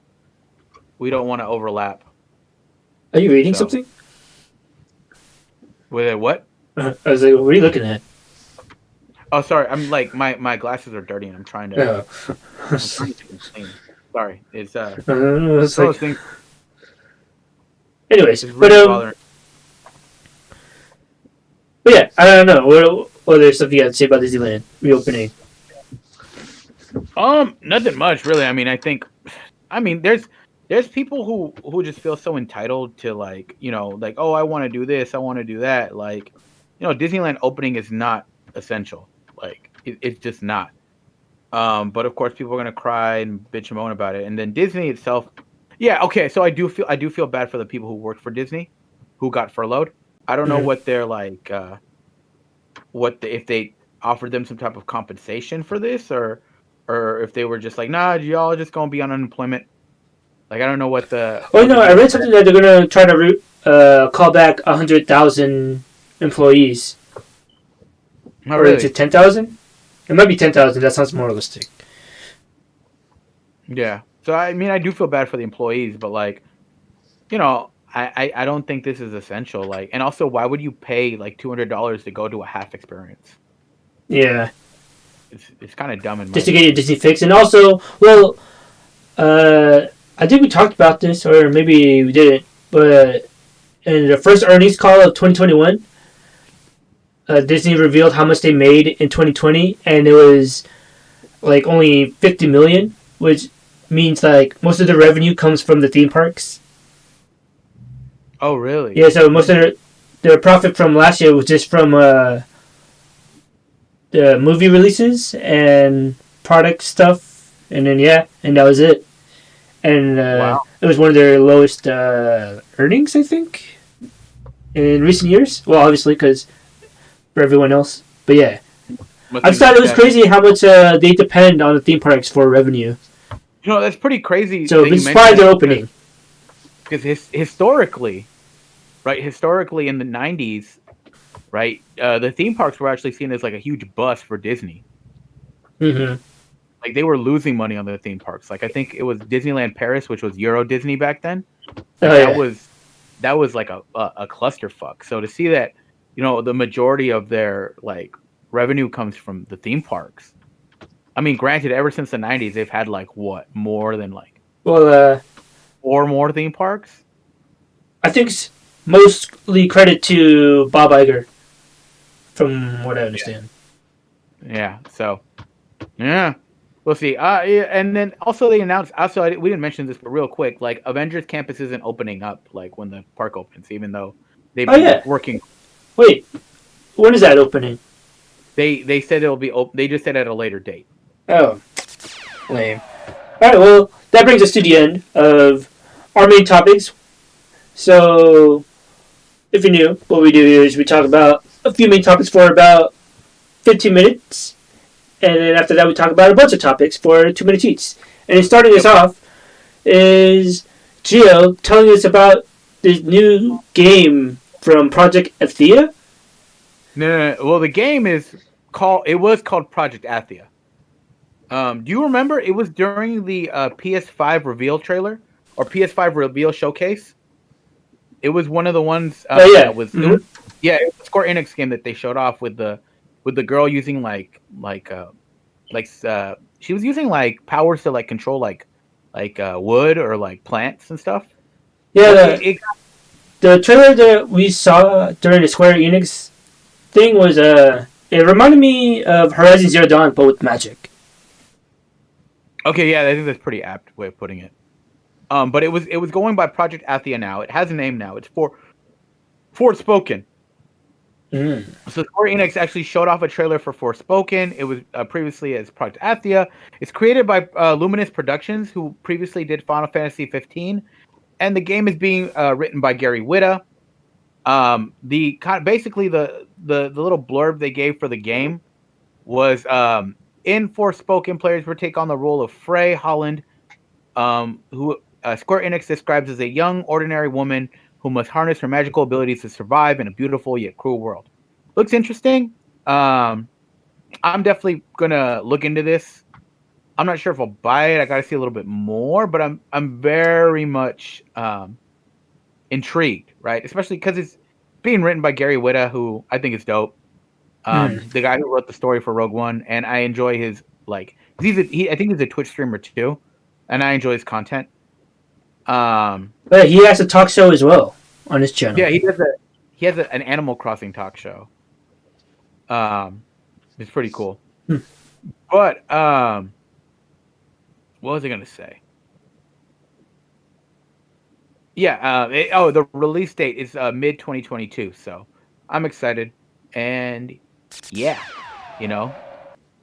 overlap.
Are you reading something?
With what?
I was like, what are you looking at?
Oh, sorry. I'm like my glasses are dirty and I'm trying to. I'm trying to clean. Sorry, it's
like...
things.
Anyways,
really
but yeah, I don't know. What other stuff you got to say about Disneyland reopening?
Nothing much really. I mean, there's people who just feel so entitled to like oh, I want to do this, I want to do that. Like, Disneyland opening is not essential. Like it's just not. But of course people are gonna cry and bitch and moan about it. And then Disney itself, yeah, okay. So I do feel bad for the people who worked for Disney, who got furloughed. I don't know what they're like. If they offered them some type of compensation for this, or if they were just like, nah, y'all just gonna be on unemployment. Like I don't know what the.
Oh
what the
no, I
deal
read
is.
something that they're gonna try to call back 100,000 employees,
Not
or is
really.
it 10,000? It might be 10,000. That sounds more realistic.
Yeah. So I mean, I do feel bad for the employees, but like, I don't think this is essential. Like, and also, why would you pay like $200 to go to a half experience?
Yeah,
It's kind of dumb in my
just to get your
opinion.
Disney fix, and also, well, I think we talked about this, or maybe we didn't, but in the first earnings call of 2021, Disney revealed how much they made in 2020, and it was like only 50 million, which means like most of the revenue comes from the theme parks.
Oh, really?
Yeah, so most of their profit from last year was just from the movie releases and product stuff, and then and that was it. And
Wow.
it was one of their lowest earnings, I think, in recent years. Well, obviously, because for everyone else, but yeah,
Must
I
be
just thought it was
that.
crazy how much they depend on the theme parks for revenue.
That's pretty crazy.
So
that
I'm
you
surprised
mentioned
they're
that
opening.
because historically, right? Historically, in the '90s, right, the theme parks were actually seen as like a huge bust for Disney.
Mm-hmm.
Like they were losing money on the theme parks. Like I think it was Disneyland Paris, which was Euro Disney back then. Like
Oh yeah.
that was like a clusterfuck. So to see that, the majority of their like revenue comes from the theme parks. I mean, granted, ever since the '90s, they've had like what more than like
Well,
4 more theme parks.
I think mostly credit to Bob Iger, from what I understand.
Yeah. So yeah, we'll see. Yeah, and then also they announced. Also, we didn't mention this, but real quick, like Avengers Campus isn't opening up like when the park opens, even though they've
Oh
been
yeah.
working.
Wait, when is that opening?
They said it'll be open. They just said at a later date.
Oh, lame. All right. Well, that brings us to the end of our main topics. So, if you're new, what we do is we talk about a few main topics for about 15 minutes, and then after that we talk about a bunch of topics for 2 minutes each. And then starting us off is Gio telling us about this new game from Project Athea.
No. Well, the game was called Project Athia. Do you remember? It was during the PS5 reveal trailer or PS5 reveal showcase. It was one of the ones.
Oh yeah.
That was.
Mm-hmm.
It was a Square Enix game that they showed off with the girl using she was using like powers to like control like wood or like plants and stuff.
Yeah.
But
The trailer that we saw during the Square Enix thing was it reminded me of Horizon Zero Dawn, but with magic.
okay, yeah, I think that's a pretty apt way of putting it. But it was going by Project Athia now. It has a name now. It's Forspoken.
Mm.
So Square Enix actually showed off a trailer for Forspoken. It was previously as Project Athia. It's created by Luminous Productions, who previously did Final Fantasy 15, and the game is being written by Gary Whitta. Basically the little blurb they gave for the game was in Forspoken, players will take on the role of Frey Holland, who Square Enix describes as a young, ordinary woman who must harness her magical abilities to survive in a beautiful yet cruel world. Looks interesting. I'm definitely gonna look into this. I'm not sure if I'll buy it. I gotta see a little bit more, but I'm very much intrigued, right? Especially because it's being written by Gary Whitta, who I think is dope. The guy who wrote the story for Rogue One, and I enjoy his I think he's a Twitch streamer too, and I enjoy his content.
But he has a talk show as well on his channel.
Yeah, he has an Animal Crossing talk show. It's pretty cool. But what was I gonna say? Yeah. The release date is mid 2022. So I'm excited, and yeah,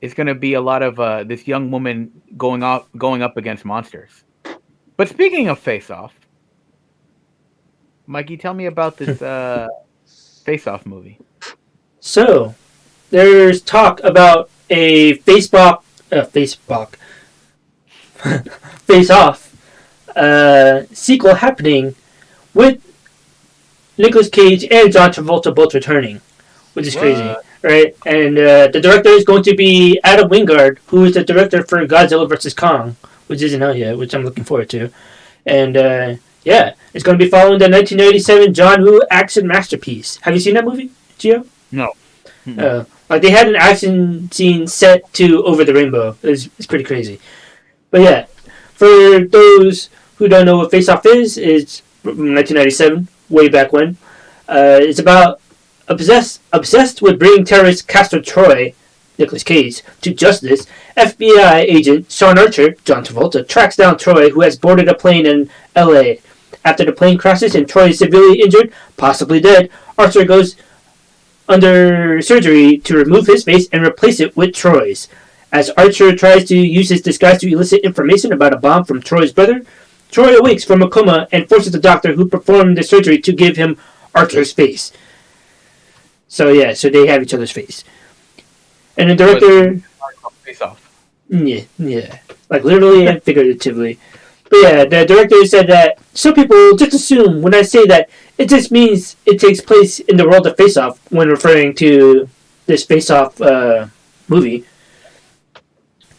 it's gonna be a lot of this young woman going up against monsters. But speaking of Face Off, Mikey, tell me about this Face-Off movie?
So, there's talk about a Face-Off sequel happening with Nicolas Cage and John Travolta both returning, which is crazy, right? And the director is going to be Adam Wingard, who is the director for Godzilla vs. Kong, which isn't out yet, which I'm looking forward to. And yeah, it's going to be following the 1997 John Woo action masterpiece. Have you seen that movie, Gio?
No.
Like they had an action scene set to Over the Rainbow. It's pretty crazy. But yeah, for those who don't know what Face Off is, it's 1997, way back when. It's about obsessed with bringing terrorist Castor Troy, Nicolas Cage, to justice. FBI agent Sean Archer, John Travolta, tracks down Troy, who has boarded a plane in L.A. After the plane crashes and Troy is severely injured, possibly dead, Archer goes under surgery to remove his face and replace it with Troy's. As Archer tries to use his disguise to elicit information about a bomb from Troy's brother, Troy awakes from a coma and forces the doctor who performed the surgery to give him Archer's face. So yeah, so they have each other's face. And the director...
Face Off.
Yeah. Like literally and figuratively. But yeah, the director said that some people just assume when I say that it just means it takes place in the world of Face Off when referring to this Face Off movie.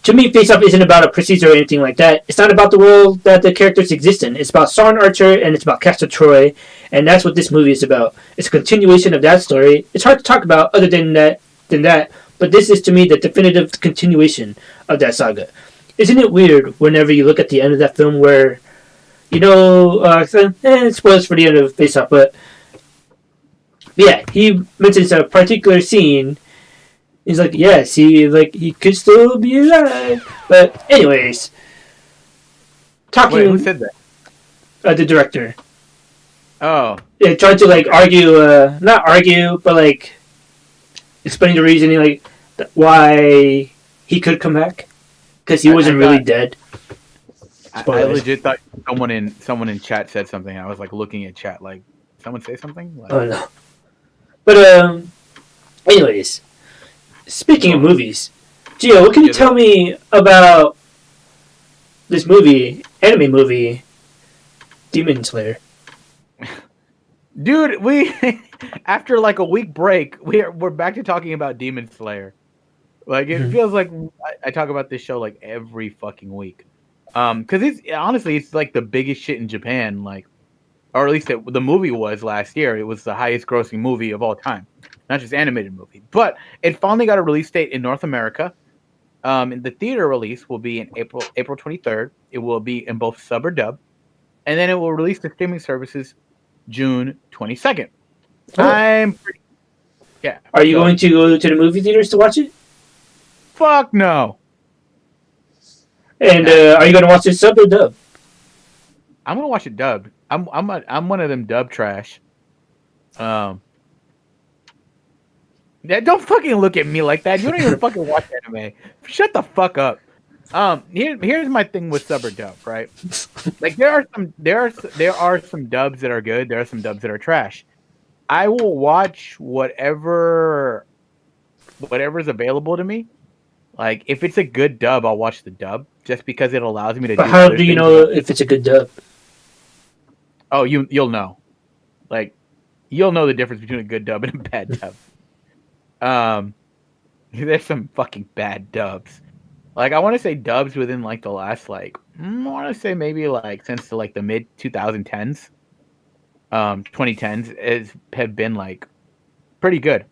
To me, Face Off isn't about a procedure or anything like that. It's not about the world that the characters exist in. It's about Sean Archer and it's about Castor Troy, and that's what this movie is about. It's a continuation of that story. It's hard to talk about other than that, but this is to me the definitive continuation of that saga. Isn't it weird whenever you look at the end of that film where, spoilers for the end of Face Off, but yeah, he mentions a particular scene. He's like, yeah, see, like, he could still be alive. But anyways, talking...
Wait, who said that?
The director.
Oh.
Yeah, tried to, like, argue, not argue, but, like, explain the reasoning, like, why he could come back. Because he wasn't really dead.
I legit thought someone in chat said something. I was, like, looking at chat, like, someone say something? Like,
oh, no. But, anyways... Speaking of movies, Gio, what can you tell me about this anime movie, Demon Slayer?
Dude, we after like a week break, we're back to talking about Demon Slayer. Like it feels like I talk about this show like every fucking week, because it's like the biggest shit in Japan, like, or at least the movie was last year. It was the highest grossing movie of all time. Not just animated movie, but it finally got a release date in North America. And the theater release will be in April 23rd. It will be in both sub or dub, and then it will release to streaming services June 22nd. Oh. Yeah.
Are you going to go to the movie theaters to watch it?
Fuck no.
And are you going to watch it sub or dub?
I'm gonna watch it dubbed. I'm one of them dub trash. Yeah, don't fucking look at me like that. You don't even fucking watch anime. Shut the fuck up. Here's my thing with sub or dub, right? Like there are some dubs that are good. There are some dubs that are trash. I will watch whatever's available to me. Like if it's a good dub, I'll watch the dub just because it allows me to.
But how do you know if it's a good dub?
Oh, you'll know. Like you'll know the difference between a good dub and a bad dub. There's some fucking bad dubs. Like I want to say dubs within like the last I want to say maybe like since like the mid 2010s, 2010s have been like pretty good.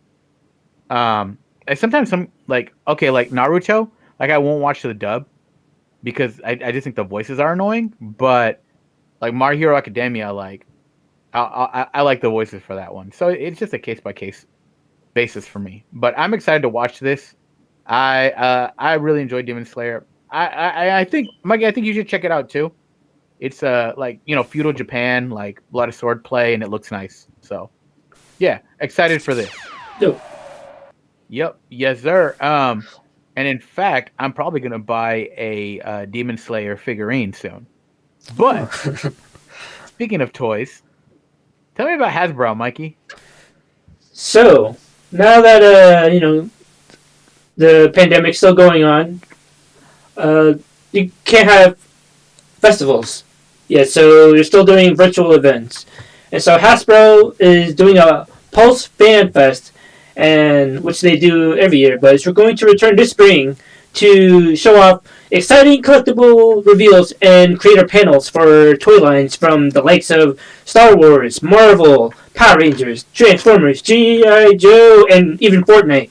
Sometimes some like Naruto, like I won't watch the dub because I just think the voices are annoying. But like My Hero Academia, like I like the voices for that one. So it's just a case by case basis for me, but I'm excited to watch this. I really enjoyed Demon Slayer. I think Mikey, I think you should check it out too. It's feudal Japan, like a lot of sword play, and it looks nice. So yeah, excited for this. Yep, yes sir. And in fact, I'm probably gonna buy a Demon Slayer figurine soon. But speaking of toys, tell me about Hasbro, Mikey.
So now that the pandemic's still going on, you can't have festivals. Yeah, so you're still doing virtual events. And so Hasbro is doing a Pulse Fan Fest, and which they do every year, but it's going to return this spring to show off exciting collectible reveals and creator panels for toy lines from the likes of Star Wars, Marvel, Power Rangers, Transformers, G.I. Joe, and even Fortnite.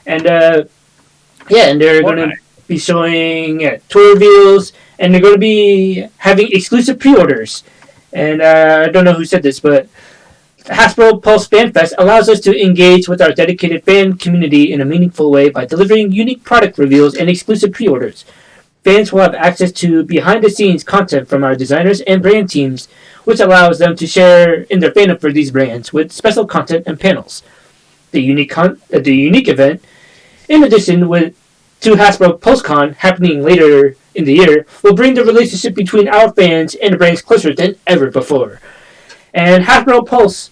And and they're going to be showing toy reveals, and they're going to be having exclusive pre-orders. And I don't know who said this, but Hasbro Pulse Fan Fest allows us to engage with our dedicated fan community in a meaningful way by delivering unique product reveals and exclusive pre-orders. Fans will have access to behind-the-scenes content from our designers and brand teams, which allows them to share in their fandom for these brands with special content and panels. The unique event, in addition to Hasbro PulseCon happening later in the year, will bring the relationship between our fans and the brands closer than ever before. And Hasbro Pulse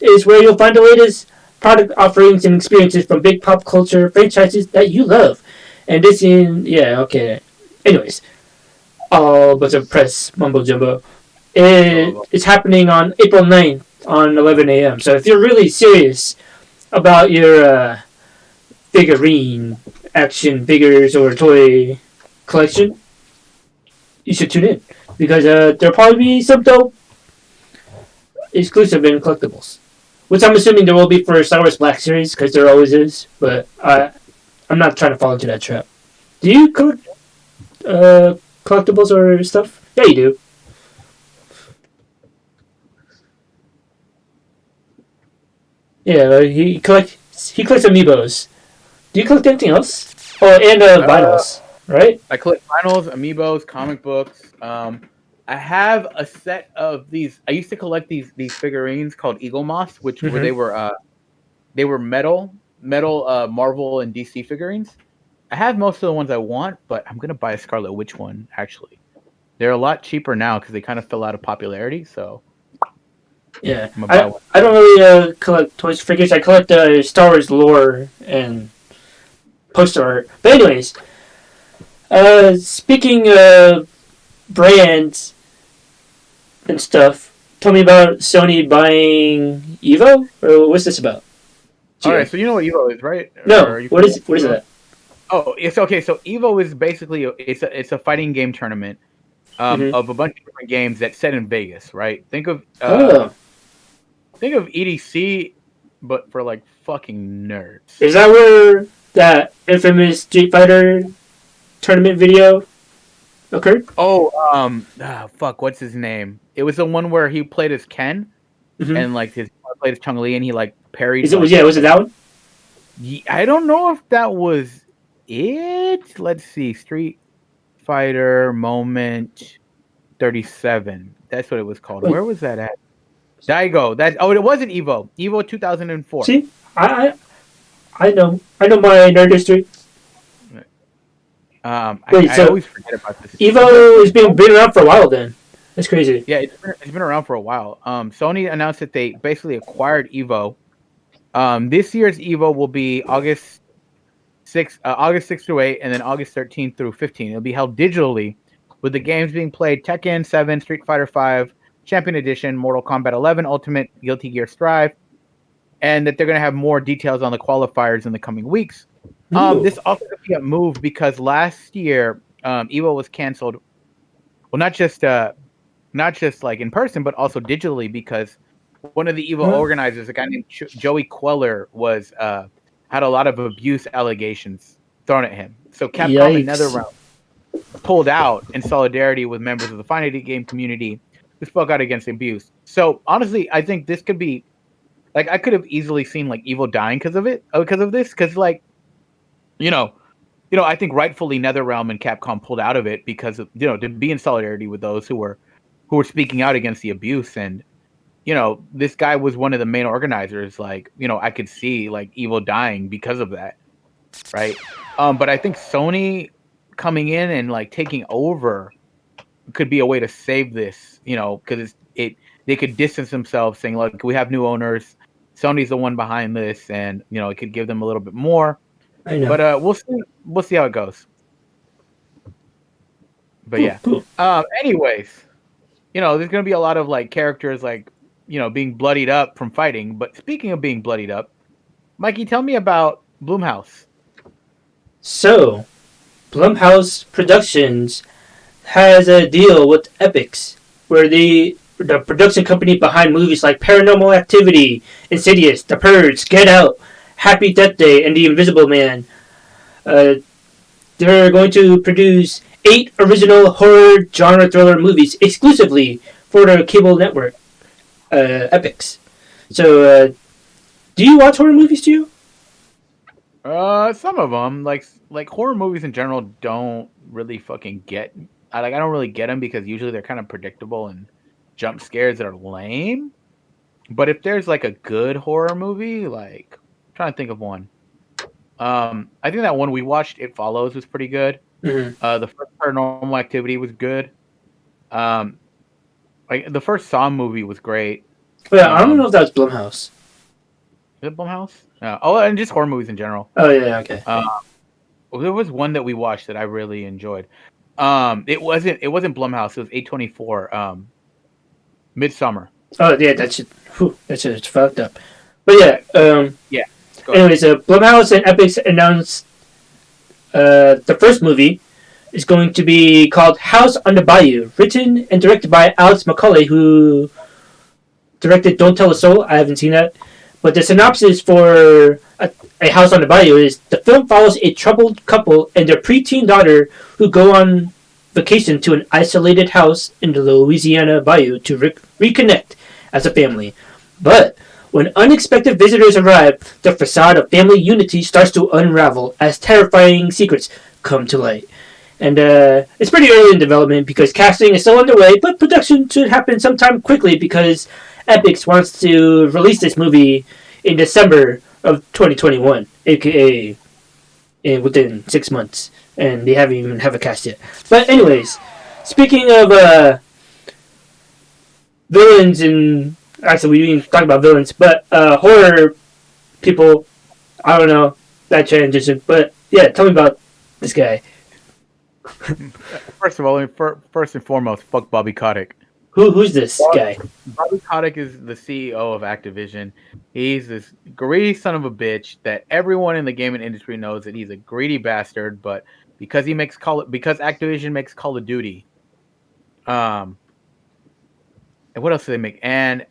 is where you'll find the latest product offerings and experiences from big pop culture franchises that you love. And this anyways, all bunch of press mumbo jumbo. It's happening on April 9th on 11 a.m. So if you're really serious about your figurine, action figures, or toy collection, you should tune in. Because there'll probably be some dope exclusive and collectibles. Which I'm assuming there will be for Star Wars Black Series, because there always is. But I'm not trying to fall into that trap. Do you collect collectibles or stuff? Yeah, you do. Yeah, he collects amiibos. Do you collect anything else? Oh, and vinyls, right?
I collect vinyls, amiibos, comic books. I have a set of these. I used to collect these figurines called Eagle Moss, which were they were metal Marvel and DC figurines. I have most of the ones I want, but I'm gonna buy a Scarlet Witch one. Actually, they're a lot cheaper now because they kind of fell out of popularity. So
yeah, I don't really collect toys figures. I collect Star Wars lore and poster art. But anyways, speaking of brands and stuff, tell me about Sony buying Evo, or what's this about?
All right, so you know what Evo is, right?
No, what is that?
Oh, it's okay. So Evo is basically it's a fighting game tournament of a bunch of different games that's set in Vegas, right? Think of EDC, but for like fucking nerds.
Is that where that infamous Street Fighter tournament video occurred?
Oh, fuck, what's his name? It was the one where he played as Ken, and like played as Chun-Li, and he like parried.
Was it that one?
I don't know if that was it. Let's see, Street Fighter Moment 37. That's what it was called. Where was that at? Daigo. It wasn't Evo. Evo 2004.
See, I know my nerd history.
I always forget about this.
Evo has been around for a while. Then that's crazy.
Yeah, it's been around for a while. Sony announced that they basically acquired Evo. This year's Evo will be August 6th through 8, and then August 13th through 15th. It'll be held digitally, with the games being played Tekken 7, Street Fighter 5, Champion Edition, Mortal Kombat 11, Ultimate, Guilty Gear Strive, and that they're going to have more details on the qualifiers in the coming weeks. This also could be a move because last year Evo was canceled. Well, not just like in person, but also digitally, because one of the Evo organizers, a guy named Joey Queller, was had a lot of abuse allegations thrown at him. So Capcom and NetherRealm pulled out in solidarity with members of the fighting game community who spoke out against abuse. So honestly, I think this could be like, I could have easily seen like Evo dying because of this, because like, I think rightfully NetherRealm and Capcom pulled out of it because of, to be in solidarity with those who were speaking out against the abuse. And this guy was one of the main organizers. Like, I could see like Evo dying because of that, right? But I think Sony coming in and like taking over could be a way to save this, because they could distance themselves, saying, look, we have new owners. Sony's the one behind this, and it could give them a little bit more.
I know.
But we'll see. We'll see how it goes. But yeah.
Cool.
Anyways, there's gonna be a lot of like characters like being bloodied up from fighting. But speaking of being bloodied up, Mikey, tell me about Blumhouse.
So, Blumhouse Productions has a deal with Epix, where the production company behind movies like Paranormal Activity, Insidious, The Purge, Get Out, Happy Death Day, and The Invisible Man. They're going to produce 8 original horror genre thriller movies exclusively for the cable network, Epix. So, do you watch horror movies too?
Some of them, like horror movies in general, don't really fucking get. I don't really get them because usually they're kind of predictable and jump scares that are lame. But if there's like a good horror movie, like I'm trying to think of one. I think that one we watched, It Follows, was pretty good.
Mm-hmm.
The first Paranormal Activity was good. Like the first Saw movie was great.
But I don't know if that was Blumhouse.
Is it Blumhouse? And just horror movies in general.
Oh yeah, okay.
There was one that we watched that I really enjoyed. It wasn't Blumhouse. It was A24. Midsummer.
Oh yeah, that shit's fucked up. But yeah.
Yeah.
Anyways, Blumhouse and Epix announced the first movie is going to be called House on the Bayou, written and directed by Alex McCauley, who directed Don't Tell a Soul. I haven't seen that. But the synopsis for A House on the Bayou is the film follows a troubled couple and their preteen daughter who go on vacation to an isolated house in the Louisiana bayou to reconnect as a family. But when unexpected visitors arrive, the facade of family unity starts to unravel as terrifying secrets come to light. And it's pretty early in development because casting is still underway, but production should happen sometime quickly because Epix wants to release this movie in December of 2021, aka within 6 months, and they haven't even have a cast yet. But anyways, speaking of villains, and actually we didn't talk about villains, but horror people, I don't know, that transition, but yeah, tell me about this guy.
First of all, first and foremost, fuck Bobby Kotick.
Who's this guy?
Bobby Kotick is the CEO of Activision. He's this greedy son of a bitch that everyone in the gaming industry knows that he's a greedy bastard. But because Activision makes Call of Duty, and what else do they make? And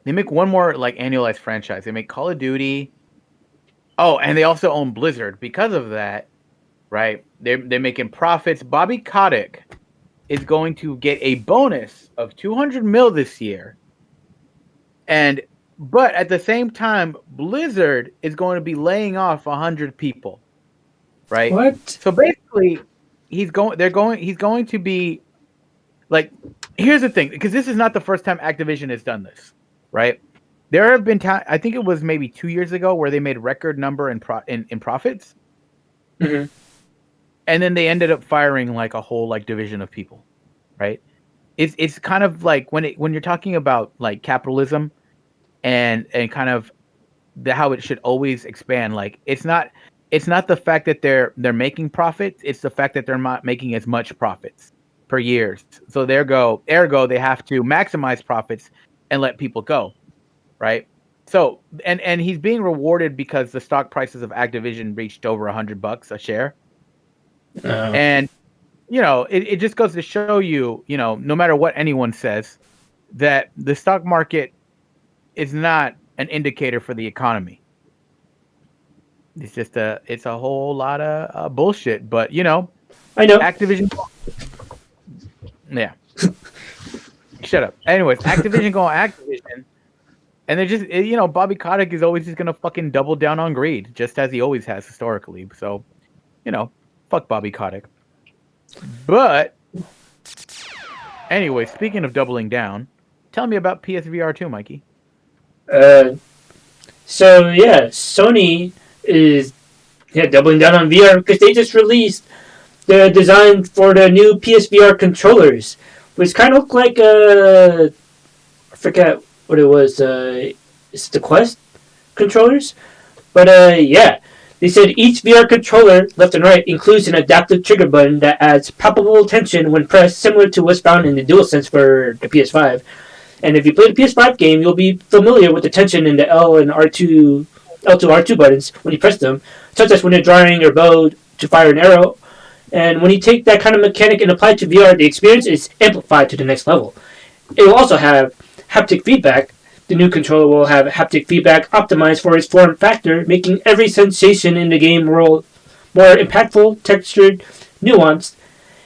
they make one more like annualized franchise. They make Call of Duty. Oh, and they also own Blizzard. Because of that, right? They're making profits. Bobby Kotick is going to get a bonus of $200 million this year. But at the same time, Blizzard is going to be laying off 100 people. Right?
What?
So basically, he's going to be like, here's the thing, because this is not the first time Activision has done this, right? There have been I think it was maybe 2 years ago where they made record number in profits.
Mm-hmm.
And then they ended up firing like a whole like division of people, right? It's kind of like when you're talking about like capitalism and kind of how it should always expand. Like it's not the fact that they're making profits; it's the fact that they're not making as much profits per year. So ergo they have to maximize profits and let people go, right? So and he's being rewarded because the stock prices of Activision reached over $100 a share. And it just goes to show you, no matter what anyone says, that the stock market is not an indicator for the economy. It's just it's a whole lot of bullshit. But I know Activision. Yeah. Shut up. Anyways, Activision going Activision, and they're just Bobby Kotick is always just gonna fucking double down on greed, just as he always has historically. So, fuck Bobby Kotick. But anyway, speaking of doubling down, tell me about PSVR 2, Mikey.
So yeah, Sony is doubling down on VR because they just released the design for the new PSVR controllers, which kind of look like I forget what it was. it's the Quest controllers. But yeah, they said each VR controller, left and right, includes an adaptive trigger button that adds palpable tension when pressed, similar to what's found in the DualSense for the PS5. And if you play the PS5 game, you'll be familiar with the tension in the L and R2, L2, R2 buttons when you press them, such as when you're drawing your bow to fire an arrow. And when you take that kind of mechanic and apply it to VR, the experience is amplified to the next level. It will also have haptic feedback. The new controller will have haptic feedback optimized for its form factor, making every sensation in the game world more impactful, textured, nuanced.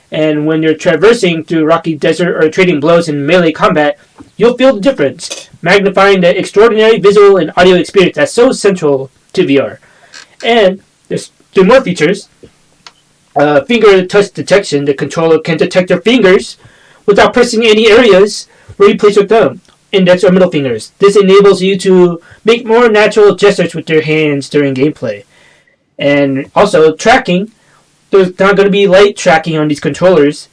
And when you're traversing through rocky desert or trading blows in melee combat, you'll feel the difference, magnifying the extraordinary visual and audio experience that's so central to VR. And there's more features. Finger touch detection. The controller can detect your fingers without pressing any areas where you place your thumb, index, or middle fingers. This enables you to make more natural gestures with your hands during gameplay. And also, tracking. There's not going to be light tracking on these controllers,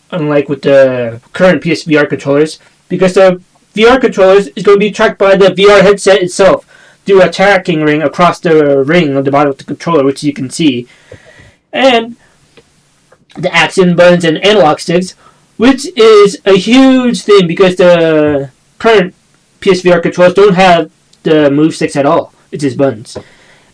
unlike with the current PSVR controllers, because the VR controllers is going to be tracked by the VR headset itself through a tracking ring across the ring on the bottom of the controller, which you can see. And the action buttons and analog sticks, which is a huge thing because the current PSVR controllers don't have the move sticks at all. It's just buttons.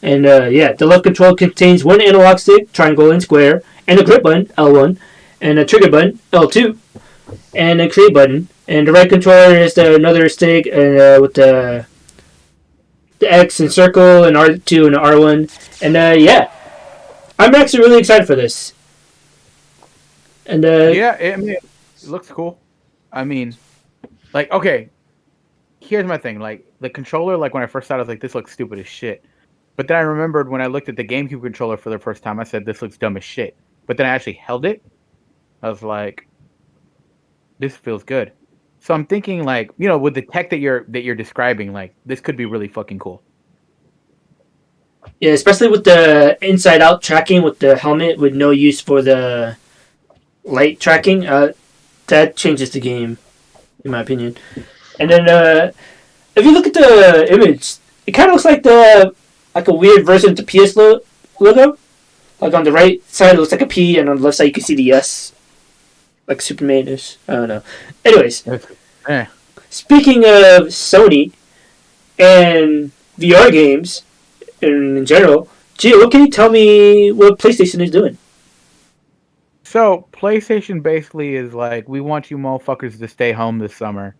And yeah, the left control contains one analog stick, triangle and square, and a grip button, L1, and a trigger button, L2, and a create button. And the right controller is another stick with the X and circle and R2 and R1. And yeah, I'm actually really excited for this. And
yeah, I mean, it looks cool. I mean, like, okay, here's my thing. Like, the controller, like, when I first saw it, I was like, this looks stupid as shit. But then I remembered when I looked at the GameCube controller for the first time, I said, this looks dumb as shit. But then I actually held it. I was like, this feels good. So I'm thinking, like, you know, with the tech that you're describing, like, this could be really fucking cool.
Yeah, especially with the inside-out tracking with the helmet with no use for the light tracking. That changes the game, in my opinion. And then, if you look at the image, it kind of looks like a weird version of the PS logo. Like on the right side, it looks like a P, and on the left side, you can see the S. Like Superman-ish. I don't know. Anyways, speaking of Sony and VR games in general, Gio, what can you tell me what PlayStation is doing?
So, PlayStation basically is like, we want you motherfuckers to stay home this summer.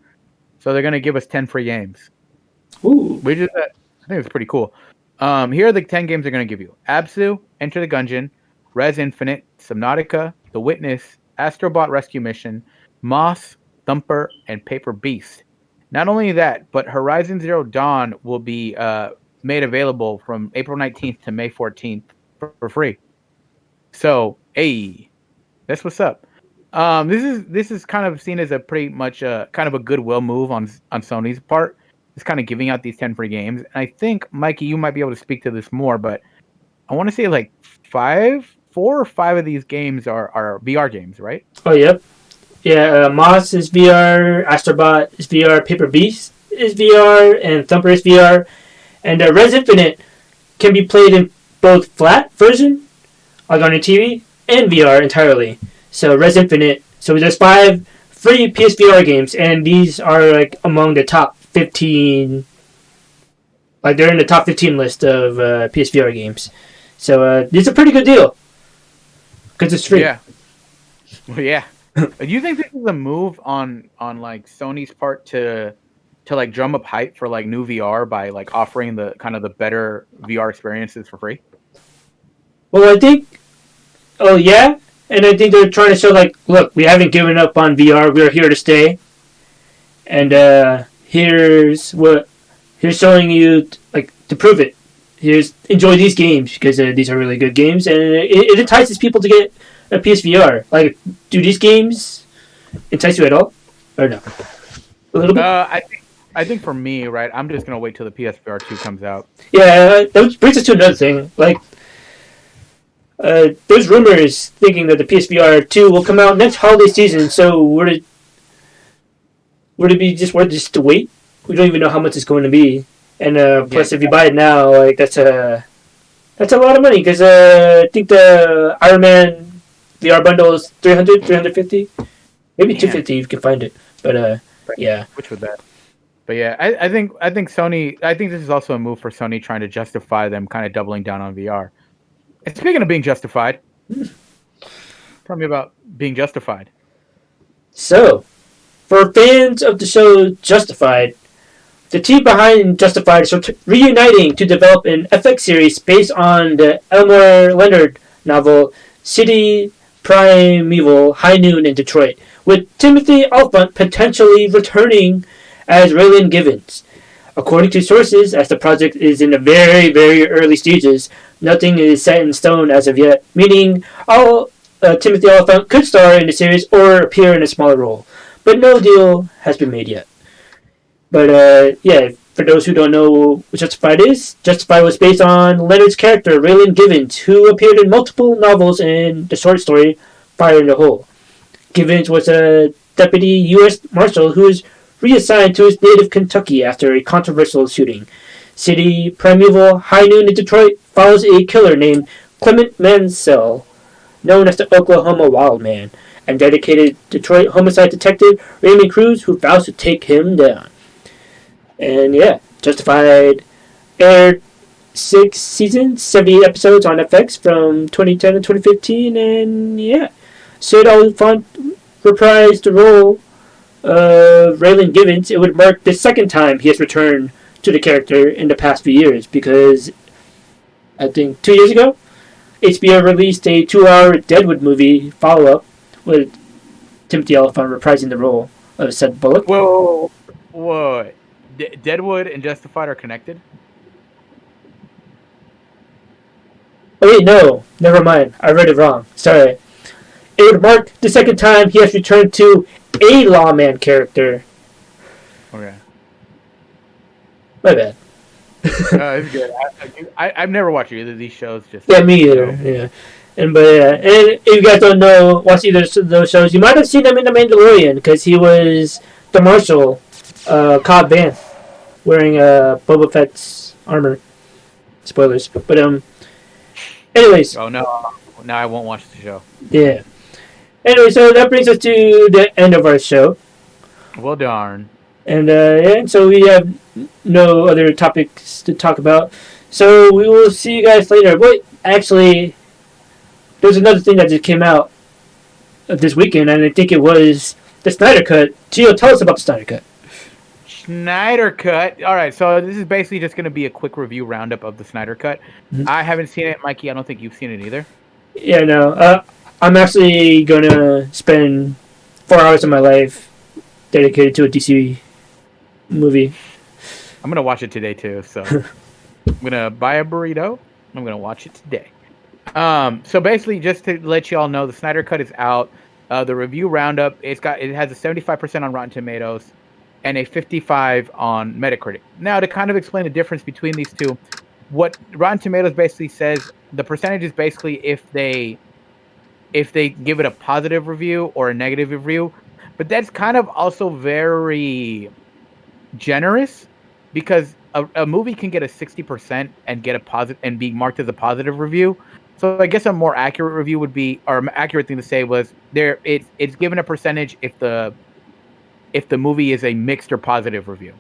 So they're going to give us 10 free games.
Ooh.
I think it's pretty cool. Here are the 10 games they're going to give you. Absu, Enter the Gungeon, Res Infinite, Subnautica, The Witness, Astrobot Rescue Mission, Moss, Thumper, and Paper Beast. Not only that, but Horizon Zero Dawn will be made available from April 19th to May 14th for free. So, hey, that's what's up. This is kind of seen as a pretty much kind of a goodwill move on Sony's part. It's kind of giving out these 10 free games. And I think, Mikey, you might be able to speak to this more, but I want to say like 4 or 5 of these games are VR games, right?
Oh, yep. Yeah, Moss is VR, Astrobot is VR, Paper Beast is VR, and Thumper is VR. And Res Infinite can be played in both flat version, like on your TV, and VR entirely. So Res Infinite. So there's 5 free PSVR games, and these are like among the top 15. Like they're in the top 15 list of PSVR games. So it's a pretty good deal because it's free.
Yeah. Well, yeah. Do you think this is a move on like Sony's part to like drum up hype for like new VR by like offering the kind of the better VR experiences for free?
Well, I think. Oh yeah. And I think they're trying to show, like, look, we haven't given up on VR. We're here to stay. And here's showing you, like, to prove it. Enjoy these games because these are really good games. And it entices people to get a PSVR. Like, do these games entice you at all? Or no? A little bit?
I think for me, right, I'm just going to wait till the PSVR 2 comes out.
Yeah, that brings us to another thing. Like, there's rumors thinking that the PSVR 2 will come out next holiday season, so would it be just worth just to wait? We don't even know how much it's going to be. And plus, if you buy it now, like that's a lot of money because I think the Iron Man VR bundle is 350, maybe 250 if you can find it. But yeah.
Which with that. But yeah, I think Sony. I think this is also a move for Sony trying to justify them kind of doubling down on VR. And speaking of being justified, tell me about being justified.
So, for fans of the show Justified, the team behind Justified is reuniting to develop an FX series based on the Elmore Leonard novel City Primeval High Noon in Detroit, with Timothy Olyphant potentially returning as Raylan Givens. According to sources, as the project is in the very, very early stages, nothing is set in stone as of yet, meaning Timothy Olyphant could star in the series or appear in a smaller role, but no deal has been made yet. But yeah, for those who don't know what Justified is, Justified was based on Leonard's character, Raylan Givens, who appeared in multiple novels and the short story Fire in the Hole. Givens was a deputy U.S. Marshal who was reassigned to his native Kentucky after a controversial shooting. City Primeval High Noon in Detroit follows a killer named Clement Mansell, known as the Oklahoma Wild Man, and dedicated Detroit homicide detective Raymond Cruz, who vows to take him down. And yeah, Justified aired 6 seasons, 78 episodes on FX from 2010 to 2015, and yeah, Sid Oliphant reprised the role of Raylan Givens. It would mark the second time he has returned to the character in the past few years, because I think 2 years ago, HBO released a 2-hour Deadwood movie follow-up with Timothy Olyphant reprising the role of Seth Bullock.
Whoa. Deadwood and Justified are connected?
Oh wait, no. Never mind. I read it wrong. Sorry. It would mark the second time he has returned to a lawman character.
Okay.
My bad.
It's good. I've never watched either of these shows.
Yeah, me either. Yeah. And if you guys don't know, watch either of those shows, you might have seen him in The Mandalorian, because he was the Marshal, Cobb Vanth, wearing Boba Fett's armor. Spoilers. But anyways.
Oh no, now I won't watch the show.
Yeah. Anyway, so that brings us to the end of our show.
Well, darn.
And yeah, so we have no other topics to talk about. So we will see you guys later. Wait, actually, there's another thing that just came out this weekend, and I think it was the Snyder Cut. Gio, tell us about the Snyder Cut.
Snyder Cut. All right, so this is basically just going to be a quick review roundup of the Snyder Cut. Mm-hmm. I haven't seen it, Mikey. I don't think you've seen it either.
Yeah, no. I'm actually going to spend 4 hours of my life dedicated to a DC movie.
I'm going to watch it today, too. So I'm going to buy a burrito. I'm going to watch it today. So basically, just to let you all know, the Snyder Cut is out. The review roundup, it has a 75% on Rotten Tomatoes and a 55 on Metacritic. Now, to kind of explain the difference between these two, what Rotten Tomatoes basically says, the percentage is basically if they give it a positive review or a negative review, but that's kind of also very generous, because a movie can get a 60% and get a positive and be marked as a positive review. So I guess a more accurate review would be, or an accurate thing to say was it's given a percentage if the movie is a mixed or positive review.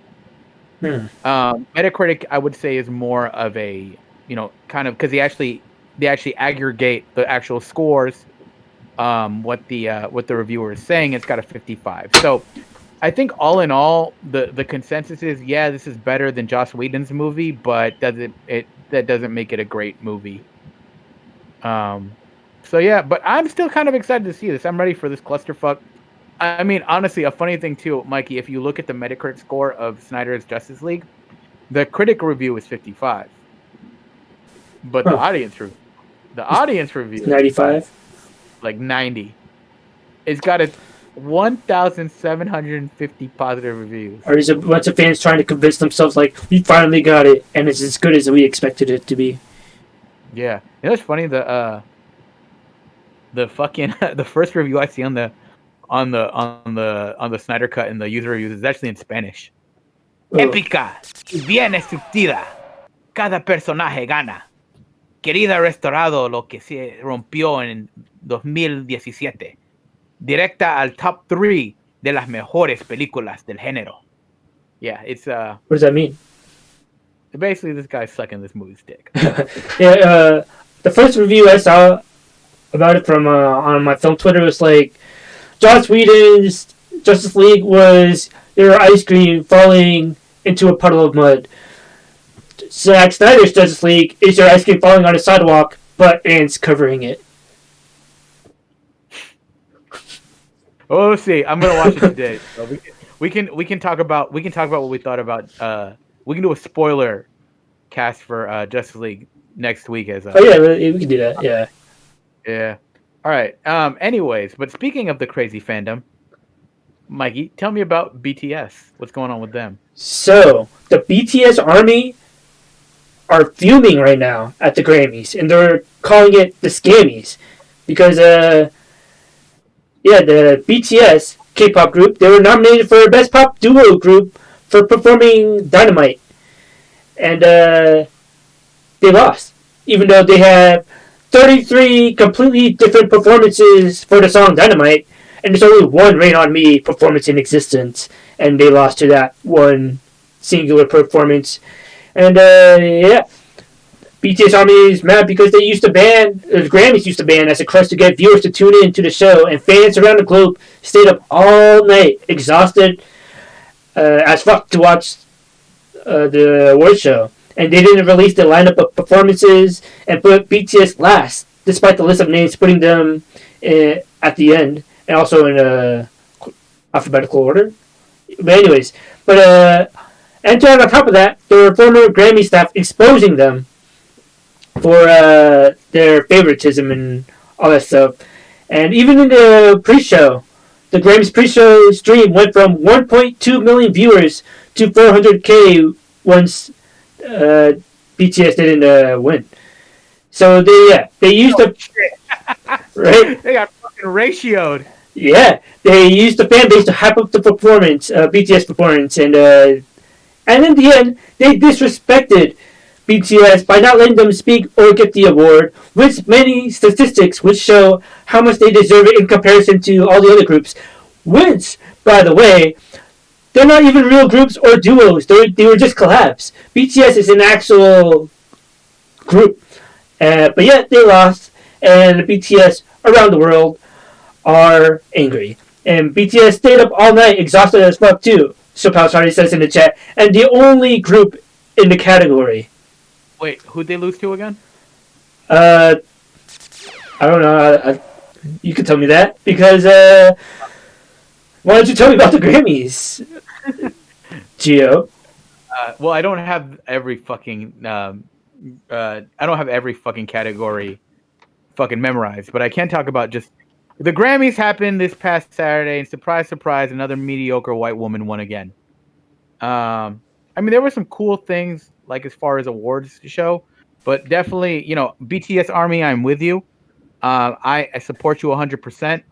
Metacritic, I would say, is more of a, kind of, because they actually aggregate the actual scores. What the reviewer is saying, it's got a 55. So I think all in all, the consensus is, yeah, this is better than Joss Whedon's movie, but that doesn't make it a great movie. So yeah, but I'm still kind of excited to see this. I'm ready for this clusterfuck. I mean, honestly, a funny thing too, Mikey, if you look at the Metacritic score of Snyder's Justice League, the critic review is 55, but the audience review
95,
like 90. It's got a 1,750 positive reviews.
Or is it a bunch of fans trying to convince themselves, like, we finally got it, and it's as good as we expected it to be?
Yeah, you know what's funny? The fucking the first review I see on the Snyder Cut and the user reviews is actually in Spanish. Épica y bien estructurada. Cada personaje gana. Querida restaurado lo que se rompió en 2017. Directa al top 3 de las mejores películas del género. Yeah, it's
What does that mean?
basically this guy's sucking this movie's dick.
Yeah, the first review I saw about it from on my film Twitter was like, Joss Whedon's Justice League was their ice cream falling into a puddle of mud. Zack Snyder's Justice League is your ice cream falling on a sidewalk, but ants covering it.
Oh, we'll see. I'm gonna watch it today. So we can talk about what we thought about. We can do a spoiler cast for Justice League next week. As
oh yeah, we can do that. Yeah.
Yeah. All right. Anyways, but speaking of the crazy fandom, Mikey, tell me about BTS. What's going on with them?
So the BTS army are fuming right now at the Grammys, and they're calling it the Scammies because the BTS K-pop group, they were nominated for Best Pop Duo Group for performing Dynamite, and they lost, even though they have 33 completely different performances for the song Dynamite, and there's only one Rain On Me performance in existence, and they lost to that one singular performance. And BTS Army is mad because they used to ban, the Grammys used to ban as a crutch to get viewers to tune in to the show, and fans around the globe stayed up all night, exhausted as fuck to watch the award show. And they didn't release the lineup of performances and put BTS last, despite the list of names putting them at the end, and also in alphabetical order. But anyways, and on top of that, there were former Grammy staff exposing them for their favoritism and all that stuff. And even in the pre-show, the Grammys pre-show stream went from 1.2 million viewers to 400K once BTS didn't win. So they used the right.
They got fucking ratioed.
Yeah, they used the fan base to hype up the performance, BTS performance, and in the end, they disrespected BTS by not letting them speak or get the award, with many statistics which show how much they deserve it in comparison to all the other groups. Which, by the way, they're not even real groups or duos. They were just collabs. BTS is an actual group. But yet, they lost, and BTS around the world are angry. And BTS stayed up all night, exhausted as fuck too. Chappelle already says in the chat, and the only group in the category.
Wait, who'd they lose to again?
I don't know. You can tell me that because why don't you tell me about the Grammys, Gio?
Well, I don't have every fucking category fucking memorized, but I can talk about just the Grammys happened this past Saturday, and surprise, surprise, another mediocre white woman won again. I mean, there were some cool things, like as far as awards show, but definitely, BTS Army, I'm with you. I support you 100%.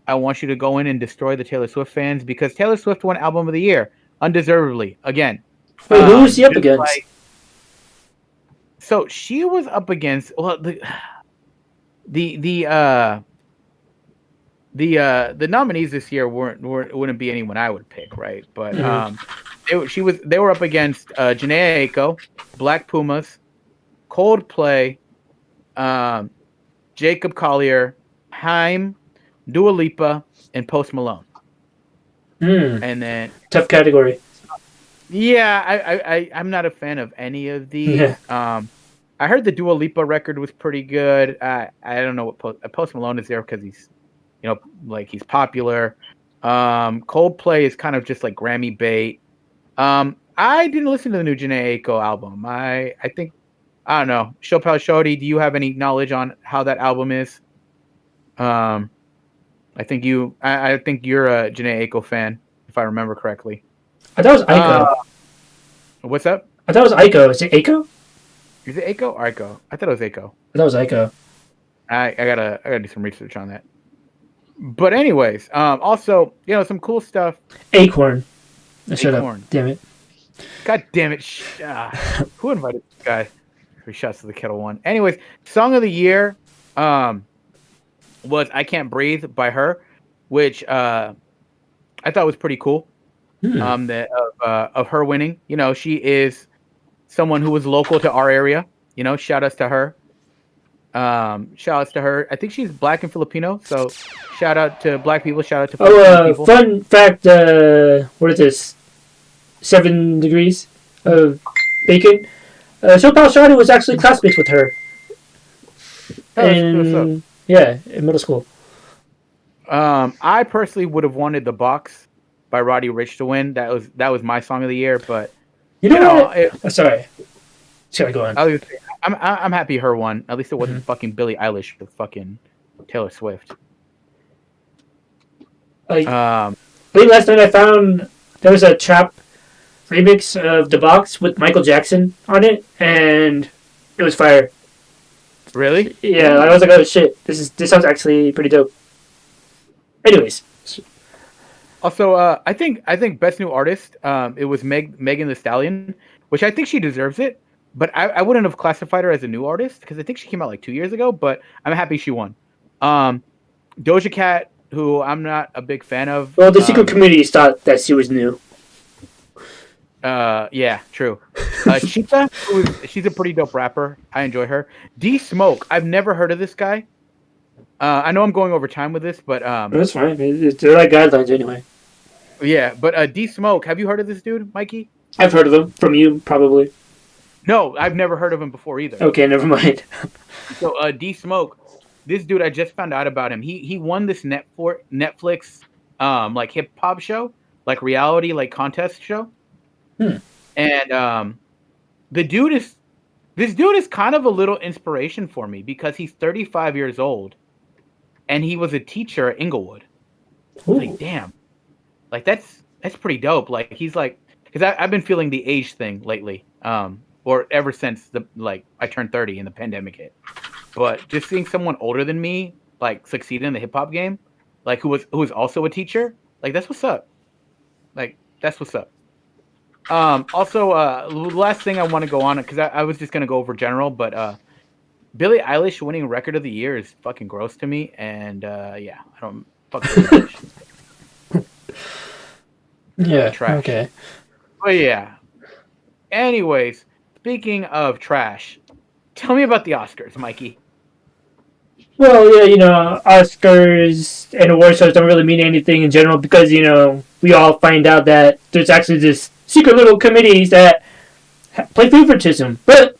I want you to go in and destroy the Taylor Swift fans because Taylor Swift won Album of the Year, undeservedly, again.
Wait, who was she up against?
So she was up against the nominees this year wouldn't be anyone I would pick, right? But they were up against Janae Aiko, Black Pumas, Coldplay, Jacob Collier, Haim, Dua Lipa, and Post Malone. And then
tough category.
Yeah, I'm not a fan of any of these. Yeah. I heard the Dua Lipa record was pretty good. I don't know what Post Malone is there because he's, he's popular. Coldplay is kind of just like Grammy bait. I didn't listen to the new Janae Aiko album. I think, I don't know. Chappelle Shorty, do you have any knowledge on how that album is? I think you're a Janae Aiko fan, if I remember correctly.
I thought it was Aiko.
What's up?
I thought it was Aiko. Is it Aiko?
Is it Aiko or Aiko? I thought it was Aiko.
I thought it was Aiko.
I gotta do some research on that. But anyways, also, some cool stuff.
Acorn. Shut up. Damn it.
God damn it! Who invited this guy? 3 shots to the kettle one. Anyways, song of the year was "I Can't Breathe" by her, which I thought was pretty cool. That of her winning. You know, she is someone who was local to our area. You know, shout outs to her. Shout outs to her. I think she's Black and Filipino, so shout out to Black people. Shout out to Filipino people.
Fun fact. What is this? 7 degrees of bacon. Chopal Shadi was actually classmates with her. In middle school.
I personally would have wanted "The Box" by Roddy Ricch to win. That was my song of the year, but
you know sorry. Sorry, go on.
I'm happy her won. At least it wasn't fucking Billie Eilish with fucking Taylor Swift.
Late last night I found there was a trap remix of "The Box" with Michael Jackson on it, and it was fire.
Really?
Yeah, I was like, oh shit, this sounds actually pretty dope. Anyways.
Also, I think best new artist, it was Megan Thee Stallion, which I think she deserves it, but I wouldn't have classified her as a new artist because I think she came out like 2 years ago. But I'm happy she won. Doja Cat, who I'm not a big fan of.
Well, the secret community thought that she was new.
Yeah, true. Cheetah, she's a pretty dope rapper. I enjoy her. D Smoke, I've never heard of this guy. I know I'm going over time with this, but
that's fine. They're like guidelines anyway.
Yeah, but D Smoke, have you heard of this dude, Mikey?
I've heard of him from you, probably.
No, I've never heard of him before either.
Okay, never mind.
So D Smoke, this dude, I just found out about him. He won this Netflix like hip hop show, like reality, like contest show. And this dude is kind of a little inspiration for me because he's 35 years old and he was a teacher at Inglewood. Like, damn, like that's pretty dope. Like he's like, because I've been feeling the age thing lately, or ever since I turned 30 and the pandemic hit. But just seeing someone older than me like succeed in the hip hop game, like who was also a teacher, like that's what's up. Like that's what's up. Also, last thing I want to go on, because I was just going to go over general, but Billie Eilish winning Record of the Year is fucking gross to me, and yeah, I don't fuck Billie Eilish.
Yeah,
trash.
Okay.
But yeah. Anyways, speaking of trash, tell me about the Oscars, Mikey.
Well, yeah, Oscars and award shows don't really mean anything in general because, we all find out that there's actually this secret little committees that play favoritism. But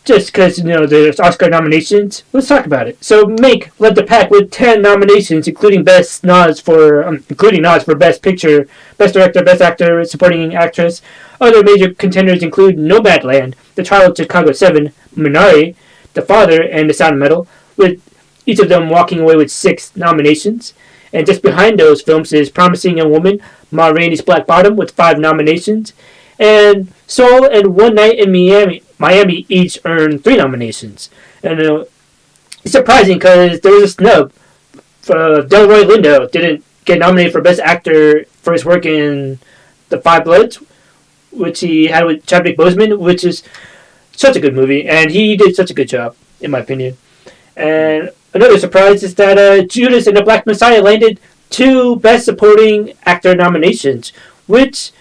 just because, there's Oscar nominations, let's talk about it. So Mank led the pack with 10 nominations, including nods for Best Picture, Best Director, Best Actor, Supporting Actress. Other major contenders include Nomadland, The Trial of Chicago 7, Minari, The Father, and The Sound of Metal, with each of them walking away with 6 nominations. And just behind those films is Promising Young Woman, Ma Rainey's Black Bottom with 5 nominations, and Soul and One Night in Miami each earned 3 nominations. And it's surprising because there was a snub. Delroy Lindo didn't get nominated for Best Actor for his work in The Five Bloods, which he had with Chadwick Boseman, which is such a good movie, and he did such a good job, in my opinion. And another surprise is that Judas and the Black Messiah landed 2 Best Supporting Actor nominations, which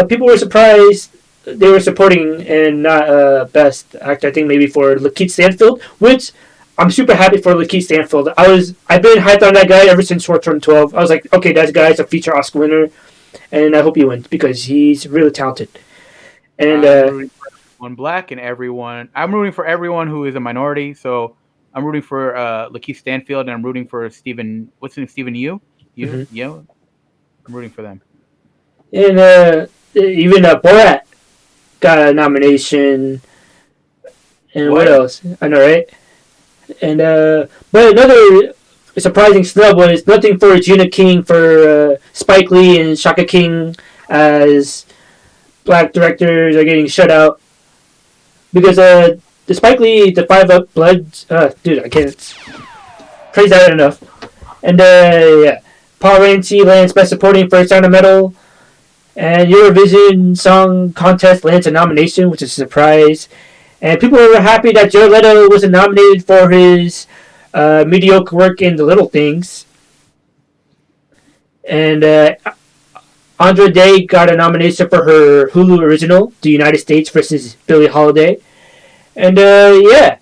people were surprised they were supporting and not Best Actor. I think maybe for Lakeith Stanfield, which I'm super happy for Lakeith Stanfield. I've been hyped on that guy ever since Short Term 12. I was like, okay, that guy's a feature Oscar winner, and I hope he wins because he's really talented. And
one black and everyone. I'm rooting for everyone who is a minority. So I'm rooting for Lakeith Stanfield, and I'm rooting for Stephen. What's his name? Stephen Yu. I'm rooting for them.
And even Borat got a nomination. And what else? I know, right? And but another surprising snub was nothing for Regina King for Spike Lee and Shaka King as black directors are getting shut out because the Spike Lee, the Five Up Bloods, dude, I can't praise that enough. And yeah, Paul Raci lands Best Supporting for Sound of Metal, And Eurovision Song Contest lands a nomination, which is a surprise. And people were happy that Jared Leto wasn't nominated for his mediocre work in The Little Things. And Andra Day got a nomination for her Hulu original, The United States versus Billie Holiday. And yeah.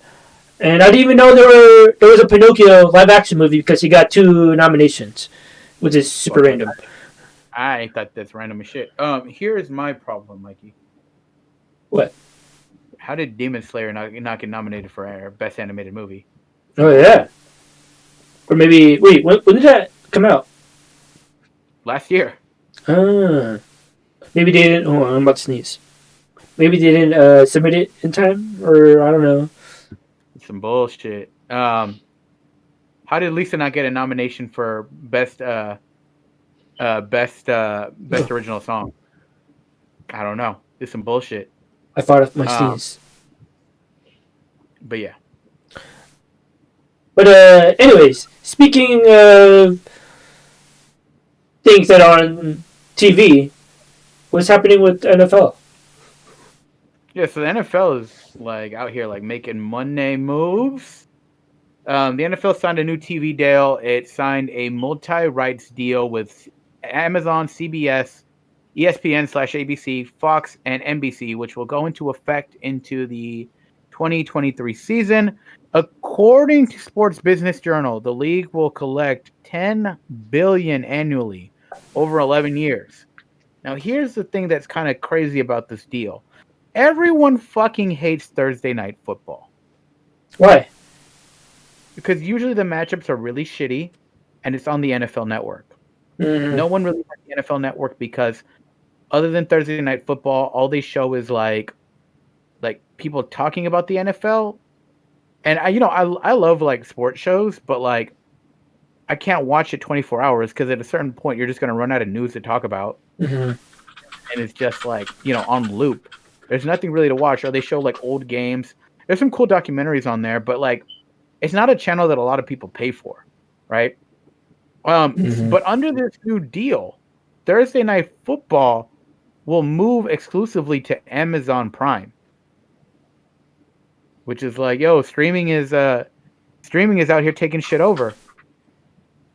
And I didn't even know there was a Pinocchio live action movie because he got 2 nominations, which is super random.
I thought that's random as shit. Here is my problem, Mikey.
What?
How did Demon Slayer not get nominated for our Best Animated Movie?
Oh yeah. Or maybe when did that come out?
Last year.
Maybe they didn't. Oh, I'm about to sneeze. Maybe they didn't submit it in time, or I don't know.
Some bullshit. How did Lisa not get a nomination for best original song? I don't know. It's some bullshit.
I fought off my sneeze.
But yeah.
But anyways, speaking of things that are on TV, what's happening with NFL?
Yeah, so the NFL is like out here like making Monday moves. The NFL signed a new TV deal. It signed a multi-rights deal with Amazon, CBS, ESPN/ABC, Fox, and NBC, which will go into effect into the 2023 season. According to Sports Business Journal, the league will collect $10 billion annually over 11 years. Now, here's the thing that's kind of crazy about this deal. Everyone fucking hates Thursday night football.
Why?
Because usually the matchups are really shitty, and it's on the NFL Network.
Mm-hmm.
No one really likes the NFL Network because other than Thursday night football, all they show is like people talking about the NFL. And I love like sports shows, but like I can't watch it 24 hours because at a certain point you're just going to run out of news to talk about.
Mm-hmm.
And it's just like, on loop. There's nothing really to watch. Or they show like old games. There's some cool documentaries on there, but like it's not a channel that a lot of people pay for, right? But under this new deal, Thursday Night Football will move exclusively to Amazon Prime, which is like, streaming is out here taking shit over.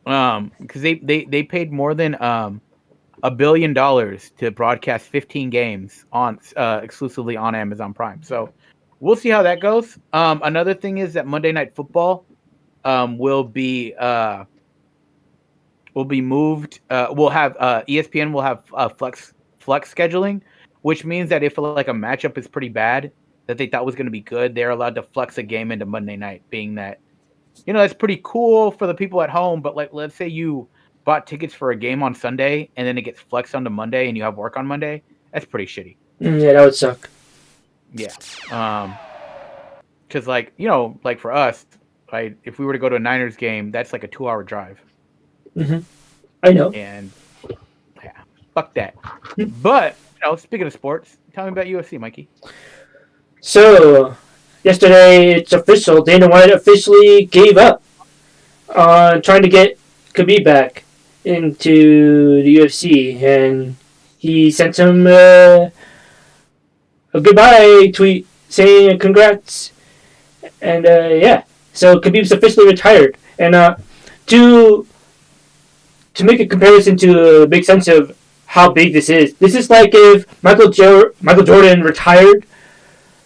Because they paid more than $1 billion to broadcast 15 games on exclusively on Amazon Prime. So we'll see how that goes. Another thing is that Monday Night Football will be moved. We'll have ESPN will have flex scheduling, which means that if like a matchup is pretty bad that they thought was going to be good, they're allowed to flex a game into Monday night, being that that's pretty cool for the people at home. But like, let's say you bought tickets for a game on Sunday and then it gets flexed onto Monday and you have work on Monday. That's pretty shitty.
Yeah, that would suck.
Yeah. Because like for us, right, if we were to go to a Niners game, that's like a 2-hour drive.
Mm-hmm. I know.
And yeah, fuck that. But speaking of sports, tell me about UFC, Mikey.
So yesterday, it's official. Dana White officially gave up on trying to get Khabib back into the UFC, and he sent him a goodbye tweet saying congrats. And yeah, so Khabib's officially retired. And to make a comparison to make sense of how big this is like if Michael Jordan retired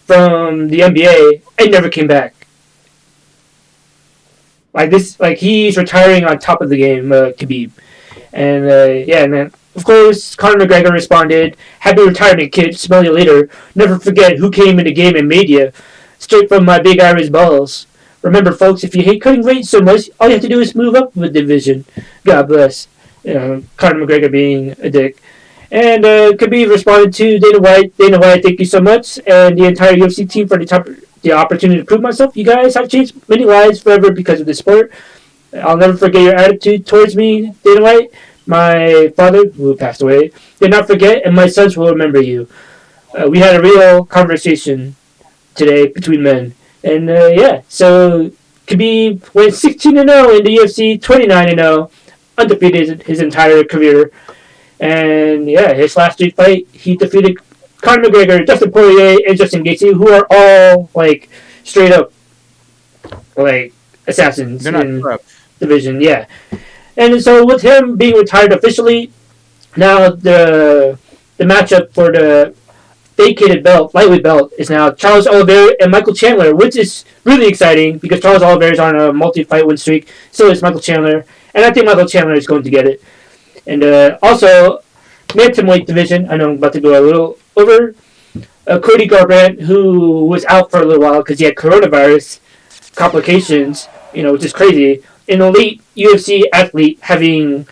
from the NBA and never came back. Like this, like he's retiring on top of the game, Khabib. And yeah, and then of course Conor McGregor responded, "Happy retirement, kid. Smell you later. Never forget who came in the game and made you. Straight from my big Irish balls. Remember, folks, if you hate cutting weight so much, all you have to do is move up with division. God bless." Conor McGregor being a dick. And Khabib responded to Dana White. Dana White, thank you so much, and the entire UFC team for the opportunity to prove myself. You guys have changed many lives forever because of this sport. I'll never forget your attitude towards me, Dana White. My father, who passed away, did not forget, and my sons will remember you. We had a real conversation today between men. And yeah, so Khabib went 16-0 in the UFC, 29-0, undefeated his entire career. And yeah, his last street fight, he defeated Conor McGregor, Dustin Poirier, and Justin Gaethje, who are all like straight up like assassins in division. Yeah, and so with him being retired officially, now the matchup for the vacated belt, lightweight belt, is now Charles Oliveira and Michael Chandler, which is really exciting because Charles Oliveira is on a multi-fight win streak. So is Michael Chandler, and I think Michael Chandler is going to get it. And also, bantamweight division, I know I'm about to go a little over. Cody Garbrandt, who was out for a little while because he had coronavirus complications, which is crazy. An elite UFC athlete having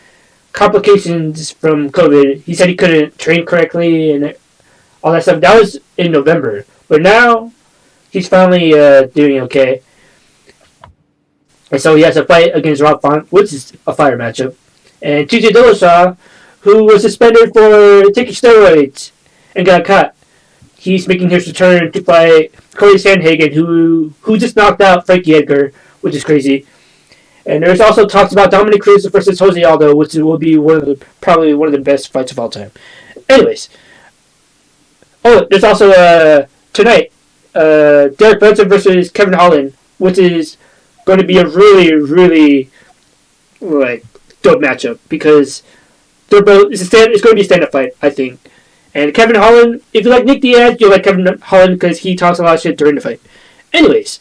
complications from COVID. He said he couldn't train correctly and all that stuff. That was in November. But now, he's finally doing okay. And so he has a fight against Rob Font, which is a fire matchup. And TJ Dillashaw, who was suspended for taking steroids and got caught. He's making his return to fight Corey Sandhagen, who just knocked out Frankie Edgar, which is crazy. And there's also talks about Dominic Cruz versus Jose Aldo, which will be probably one of the best fights of all time. Anyways. Oh, there's also tonight, Derek Brunson versus Kevin Holland, which is going to be a really, really dope matchup because they're both. It's going to be a stand-up fight, I think. And Kevin Holland, if you like Nick Diaz, you'll like Kevin Holland because he talks a lot of shit during the fight. Anyways,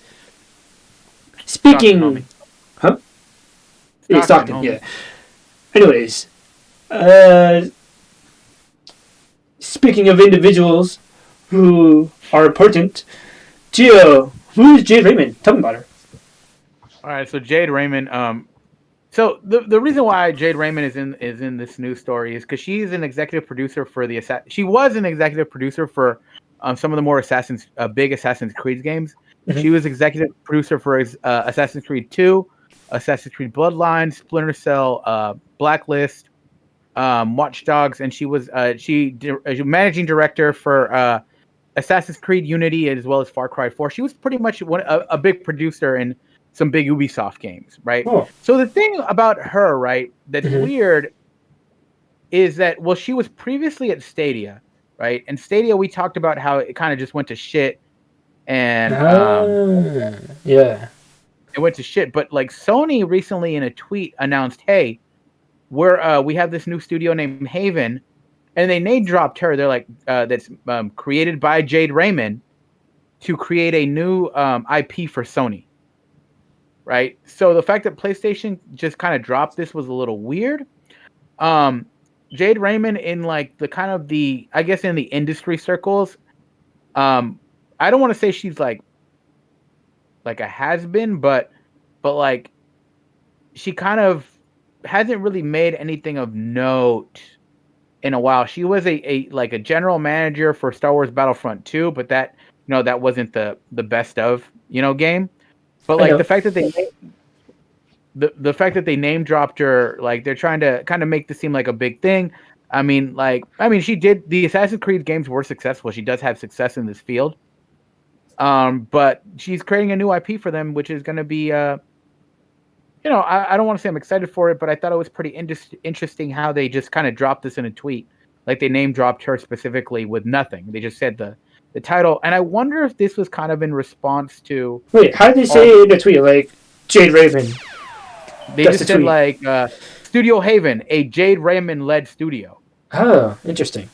speaking, Stockton, yeah. Anyways, speaking of individuals who are important, Gio, who is Jade Raymond? Tell me about her.
All right, so Jade Raymond. So the reason why Jade Raymond is in this news story is because she's an executive producer for She was an executive producer for some of the more big Assassin's Creed games. Mm-hmm. She was executive producer for Assassin's Creed 2, Assassin's Creed Bloodlines, Splinter Cell, Blacklist, Watch Dogs, and she was managing director for Assassin's Creed Unity as well as Far Cry 4. She was pretty much a big producer in some big Ubisoft games, right? Oh. So the thing about her, right, that's weird is that, well, she was previously at Stadia, right? And Stadia, we talked about how it kind of just went to shit. And
yeah,
it went to shit. But like Sony recently in a tweet announced, hey, we have this new studio named Haven, and they name dropped her. They're like, that's created by Jade Raymond to create a new IP for Sony. Right, so the fact that PlayStation just kind of dropped this was a little weird. Jade Raymond in like I guess in the industry circles, I don't want to say she's like a has-been, but like she kind of hasn't really made anything of note in a while. She was a general manager for Star Wars Battlefront 2, but that that wasn't the best of game. But like the fact that they name dropped her, like they're trying to kind of make this seem like a big thing. I mean, she did. The Assassin's Creed games were successful. She does have success in this field. But she's creating a new IP for them, which is going to be, I don't want to say I'm excited for it, but I thought it was pretty interesting how they just kind of dropped this in a tweet. Like they name dropped her specifically with nothing. They just said the title, and I wonder if this was kind of in response to. Wait,
how did they say in the tweet? Like Jade Raymond.
They just said like Studio Haven, a Jade Raymond led studio.
Oh, interesting.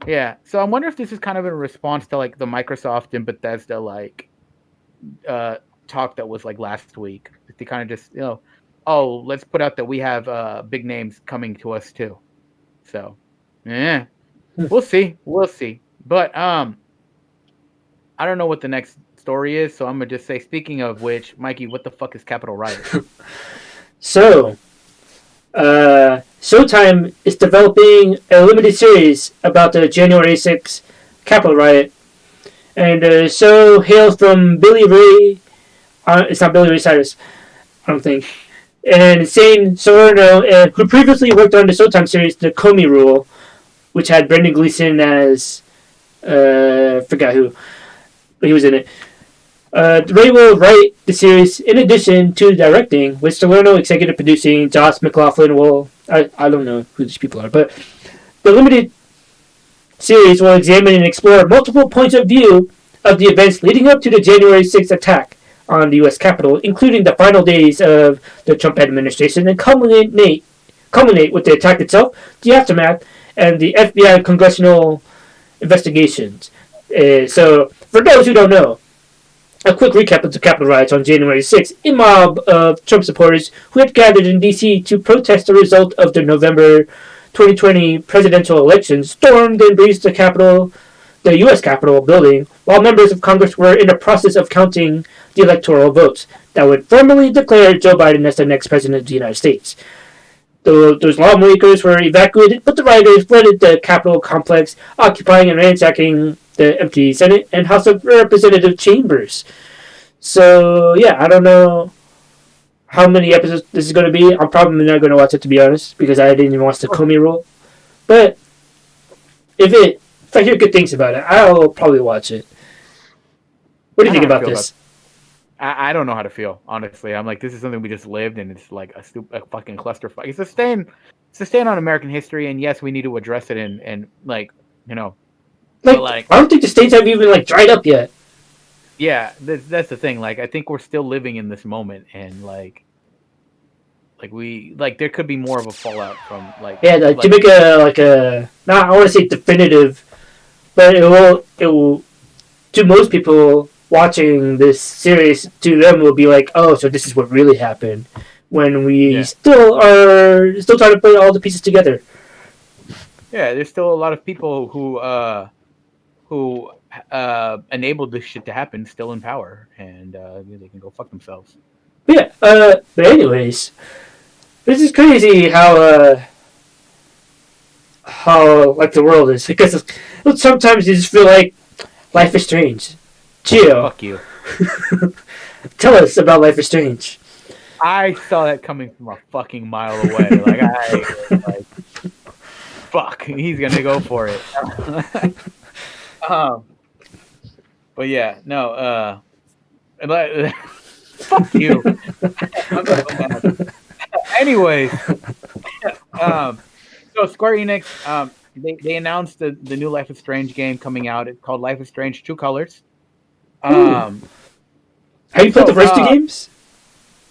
Yeah, so I wonder if this is kind of in response to like the Microsoft and Bethesda talk that was like last week. They kind of just let's put out that we have big names coming to us too. So, yeah, we'll see. But I don't know what the next story is, so I'm gonna just say. Speaking of which, Mikey, what the fuck is Capital Riot?
So, Showtime is developing a limited series about the January 6th Capitol riot, and the show hails from Billy Ray. It's not Billy Ray Cyrus, I don't think. And Shane Salerno, who previously worked on the Showtime series The Comey Rule, which had Brendan Gleeson as forgot who, but he was in it. Ray will write the series in addition to directing, with Salerno executive producing. Josh McLaughlin will. I don't know who these people are, but The limited series will examine and explore multiple points of view of the events leading up to the January 6th attack on the U.S. Capitol, including the final days of the Trump administration, and culminate with the attack itself, the aftermath, and the FBI congressional investigations. So, for those who don't know, a quick recap of the Capitol riots on January 6th. A mob of Trump supporters who had gathered in D.C. to protest the result of the November 2020 presidential election stormed and breached the U.S. Capitol building, while members of Congress were in the process of counting the electoral votes that would formally declare Joe Biden as the next president of the United States. Those lawmakers were evacuated, but the rioters flooded the Capitol complex, occupying and ransacking the empty Senate and House of Representative chambers. So, yeah, I don't know how many episodes this is going to be. I'm probably not going to watch it, to be honest, because I didn't even watch the Comey rule. But if I hear good things about it, I'll probably watch it. What do you think about this?
I don't know how to feel, honestly. I'm like, this is something we just lived, and it's like a fucking clusterfuck. It's a stain on American history, and yes, we need to address it, and like, you know.
I don't think the states have even, dried up yet.
Yeah, that's the thing. Like, I think we're still living in this moment, and, there could be more of a fallout from,
to make I want to say definitive, but it will, to most people watching this series, to them will be like, oh, so this is what really happened, when we still trying to put all the pieces together.
Yeah, there's still a lot of people who enabled this shit to happen still in power, and they can go fuck themselves.
Yeah, but anyways, this is crazy how the world is, because sometimes you just feel like Life is Strange. Gio,
fuck you.
Tell us about Life is Strange.
I saw that coming from a fucking mile away. Fuck, he's gonna go for it. But yeah, no. Fuck you. Anyways, so Square Enix, they announced the new Life is Strange game coming out. It's called Life is Strange: True Colors.
Have you played the first two games?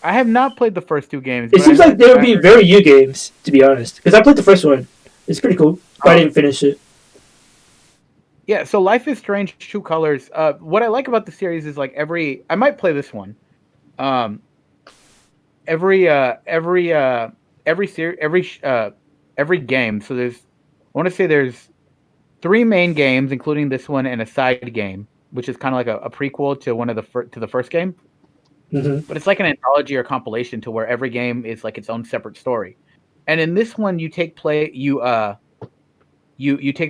I have not played the first two games.
It seems like they would be very you games, to be honest. Because I played the first one. It's pretty cool, but I didn't finish it.
Yeah, so Life is Strange: True Colors. What I like about the series is I might play this one. Every game. So I want to say there's 3 main games, including this one, and a side game, which is kind of like a prequel to one of the first game.
Mm-hmm.
But it's like an anthology or compilation to where every game is like its own separate story. And in this one, you take the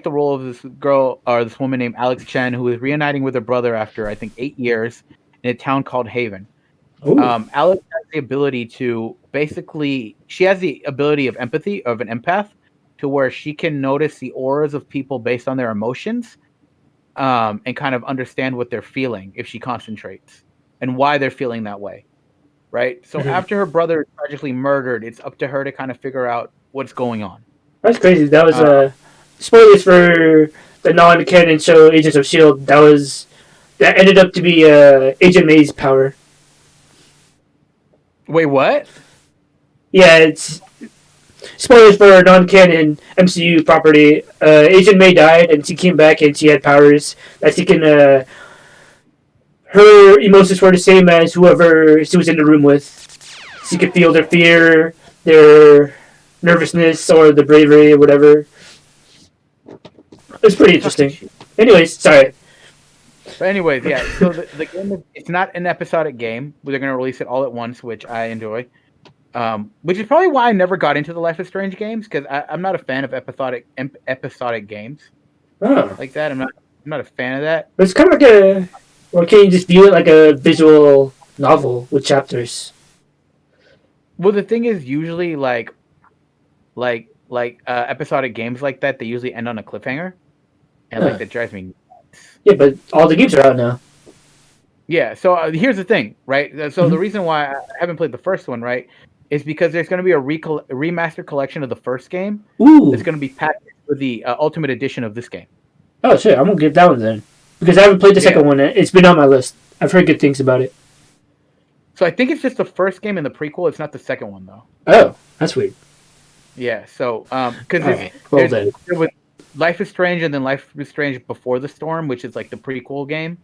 role of this girl or this woman named Alex Chen, who is reuniting with her brother after I think 8 years in a town called Haven. Alex has the ability to she has the ability of empathy, of an empath, to where she can notice the auras of people based on their emotions, and kind of understand what they're feeling if she concentrates and why they're feeling that way. Right? So after her brother is tragically murdered, it's up to her to kind of figure out what's going on.
That's crazy. That was spoilers for the non-canon show Agents of S.H.I.E.L.D. That ended up to be Agent May's power.
Wait, what?
Yeah, it's spoilers for non-canon MCU property. Agent May died, and she came back, and she had powers that she can. Her emotions were the same as whoever she was in the room with. She could feel their fear, their nervousness, or the bravery, or whatever. It's pretty interesting. Anyways, sorry.
But anyways, yeah. So the game it's not an episodic game. They're going to release it all at once, which I enjoy. Which is probably why I never got into the Life is Strange games, because I'm not a fan of episodic games like that. I'm not a fan of that.
But it's kind of like or can you just view it like a visual novel with chapters?
Well, the thing is, usually episodic games like that, they usually end on a cliffhanger, and that drives me nuts. Yeah,
but all the games are out now.
Yeah, so here's the thing, right? So the reason why I haven't played the first one, right, is because there's going to be a remastered collection of the first game.
Ooh.
That's going to be packaged for the Ultimate Edition of this game.
Oh shit! I'm gonna give that one then because I haven't played the second one. It's been on my list. I've heard good things about it.
So I think it's just the first game in the prequel. It's not the second one though.
Oh, that's weird.
Yeah. So because
there
was Life is Strange and then Life is Strange Before the Storm, which is like the prequel game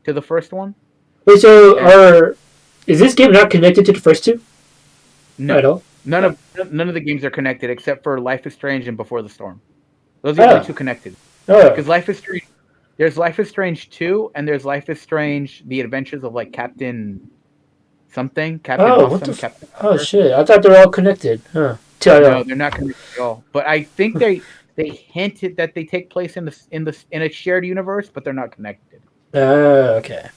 to the first one.
Wait, so is this game not connected to the first two?
No,
at all.
None of the games are connected except for Life is Strange and Before the Storm. Those are the only two connected. Because Life is Strange, there's Life is Strange 2 and there's Life is Strange: The Adventures of like Captain something. Captain Captain.
Oh shit! I thought they were all connected. Huh?
No, they're not connected at all. But I think they hinted that they take place in a shared universe, but they're not connected.
Okay.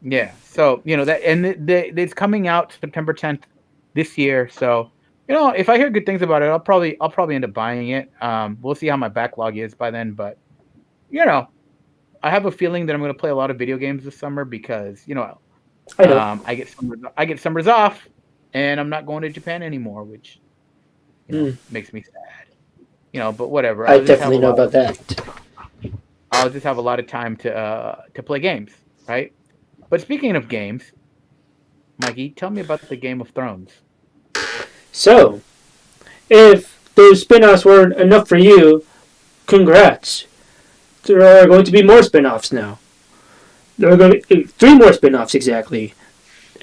Yeah.
So that, and it's coming out September 10th this year. So if I hear good things about it, I'll probably end up buying it. We'll see how my backlog is by then, but I have a feeling that I'm going to play a lot of video games this summer because I get summers off, and I'm not going to Japan anymore, which makes me sad. But whatever.
I definitely know about that.
I'll just have a lot of time to play games, right? But speaking of games, Mikey, tell me about the Game of Thrones.
So, if those spin-offs weren't enough for you, congrats. There are going to be more spin-offs now. There are going to be 3 more spin-offs exactly.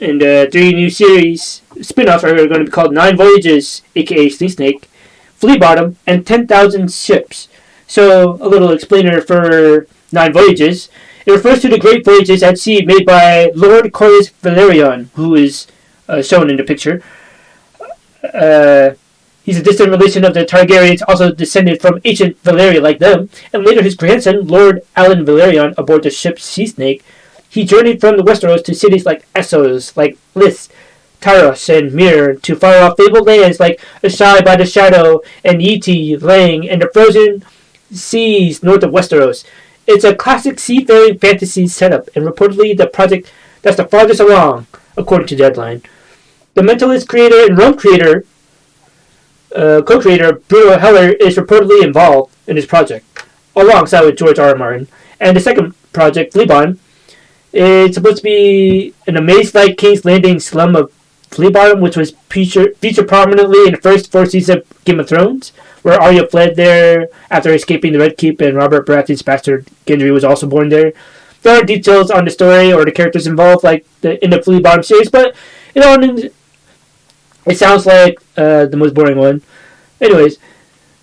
And 3 new series spin-offs are going to be called 9 Voyages, aka Sea Snake, Flea Bottom, and 10,000 Ships. So, a little explainer for 9 Voyages. It refers to the great voyages at sea made by Lord Corlys Velaryon, who is shown in the picture. He's a distant relation of the Targaryens, also descended from ancient Valyria like them, and later his grandson, Lord Alan Velaryon, aboard the ship Sea Snake. He journeyed from the Westeros to cities like Essos, like Lys, Tyros, and Myr, to far-off fabled lands like Ashai by the Shadow, and Yeti, Lang, and the frozen seas north of Westeros. It's a classic seafaring fantasy setup, and reportedly the project that's the farthest along, according to Deadline. The Mentalist creator and Realm creator, co-creator Bruno Heller is reportedly involved in this project, alongside with George R. R. Martin. And the second project, Fleabottom, is supposed to be an Amaze-like King's Landing slum of Fleabottom, which was featured prominently in the first 4 seasons of Game of Thrones, where Arya fled there after escaping the Red Keep, and Robert Baratheon's bastard Gendry was also born there. There aren't details on the story or the characters involved like in the Fleabottom series, but it sounds like the most boring one. Anyways,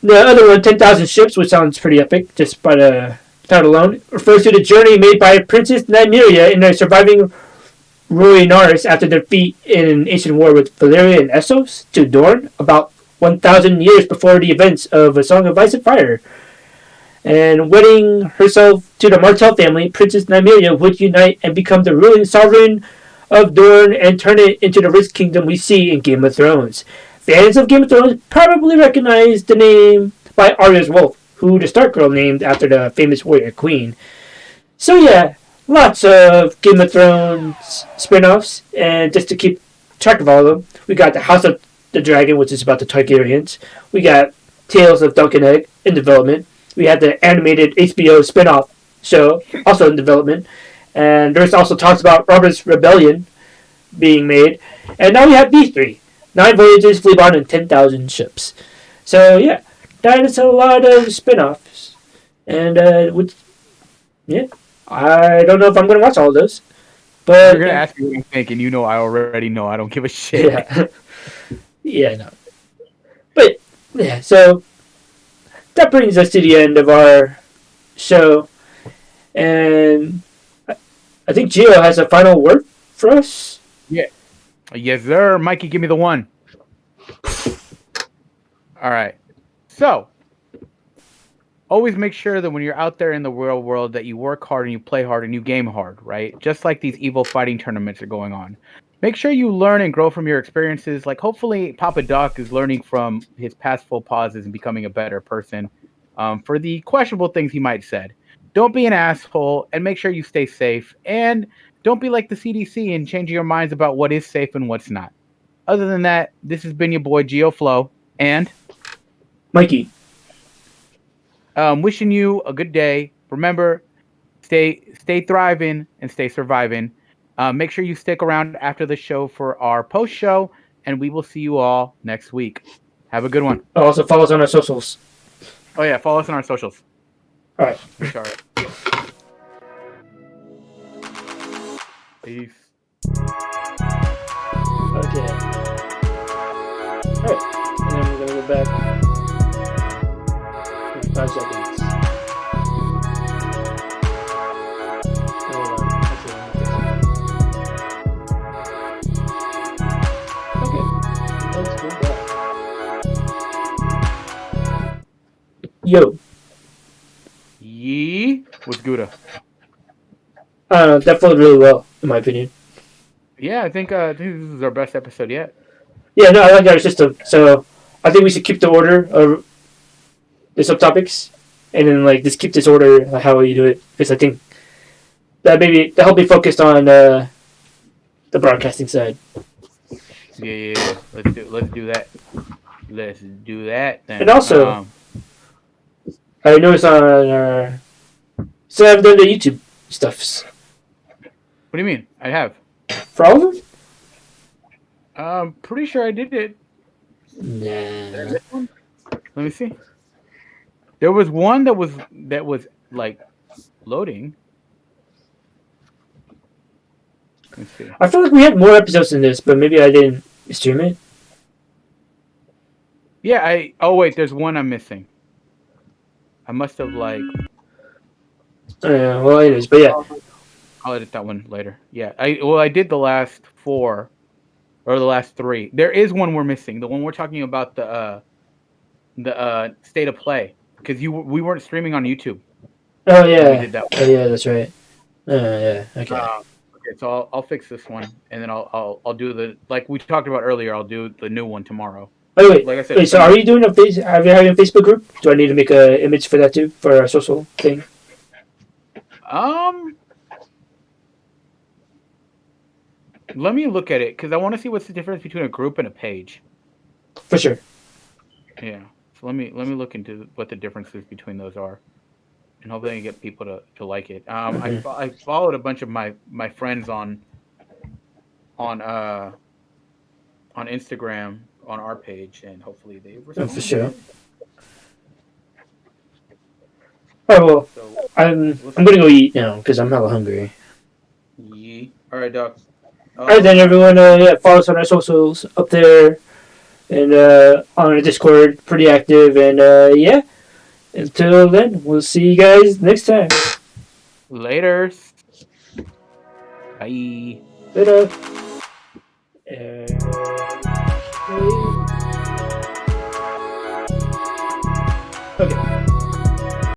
the other one, 10,000 Ships, which sounds pretty epic just by the title alone, refers to the journey made by Princess Nymeria and their surviving Rhoynaris after their defeat in an ancient war with Valyria and Essos to Dorne, about 1,000 years before the events of A Song of Ice and Fire. And wedding herself to the Martell family, Princess Nymeria would unite and become the ruling sovereign of Dorne and turn it into the rich kingdom we see in Game of Thrones. Fans of Game of Thrones probably recognize the name by Arya's Wolf, who the Stark Girl named after the famous warrior queen. So yeah, lots of Game of Thrones spin-offs, and just to keep track of all of them, we got the House of the Dragon, which is about the Targaryens. We got Tales of Dunk and Egg in development. We had the animated HBO spin-off show, also in development. And there's also talks about Robert's Rebellion being made. And now we have these 3. 9 Voyages, Fleabottom, and 10,000 Ships. So yeah, that is a lot of spin-offs. And I don't know if I'm going to watch all of those. But
you're going to ask me what I think, and I already know. I don't give a shit.
Yeah. Yeah, no. But, yeah, so that brings us to the end of our show. And I think Gio has a final word for us.
Yeah. Yes, sir. Mikey, give me the one. All right. So, always make sure that when you're out there in the real world that you work hard and you play hard and you game hard, right? Just like these evil fighting tournaments are going on. Make sure you learn and grow from your experiences. Like, hopefully, Papa Doc is learning from his past faux pauses and becoming a better person for the questionable things he might have said. Don't be an asshole, and make sure you stay safe. And don't be like the CDC and change your minds about what is safe and what's not. Other than that, this has been your boy, Gio Flo, and
Mikey.
Wishing you a good day. Remember, stay thriving and stay surviving. Make sure you stick around after the show for our post show, and we will see you all next week. Have a good one.
Also, follow us on our socials.
Oh yeah, follow us on our socials.
All right.
Sorry. Peace.
Okay. Alright. And then we're gonna go back. 5 seconds. Hold on. Actually, okay. Let's go back. Yo.
Yee. What's Gouda?
That flowed really well, in my opinion.
Yeah, I think this is our best episode yet.
Yeah, no, I like our system. So I think we should keep the order of the subtopics, and then like just keep this order how you do it, because I think that help me focus on the broadcasting side.
Yeah. Let's do that. Let's do that. Then.
And also, I noticed on our so I've done the YouTube stuffs.
What do you mean? I have.
For all of them?
I'm pretty sure I did it.
Nah.
Let me see. There was one that was like loading. Let me see.
I feel like we had more episodes than this, but maybe I didn't stream it.
Yeah, oh wait, there's one I'm missing. I must have like.
Well, anyways, but yeah.
I'll edit that one later. Yeah, I did the last 4, or the last 3. There is one we're missing. The one we're talking about, the state of play, because we weren't streaming on YouTube.
Oh yeah.
We did that one.
Oh yeah, that's right. Yeah. Okay.
Okay, so I'll fix this one, and then I'll do the, like we talked about earlier. I'll do the new one tomorrow.
Oh wait.
Like I said,
Wait. So are you doing are you having a Facebook group? Do I need to make an image for that too, for our social thing?
Let me look at it, because I want to see what's the difference between a group and a page.
For sure.
Yeah. So let me look into what the differences between those are, and hopefully I can get people to like it. I followed a bunch of my friends on Instagram on our page, and hopefully they were.
For sure. All right. Well,
So,
I'm gonna go eat now because I'm hella hungry.
yeah. All right, Doc.
All right then, everyone. Follow us on our socials up there, and on our Discord, pretty active. And yeah, until then, we'll see you guys next time.
Later. Bye.
Later. Okay.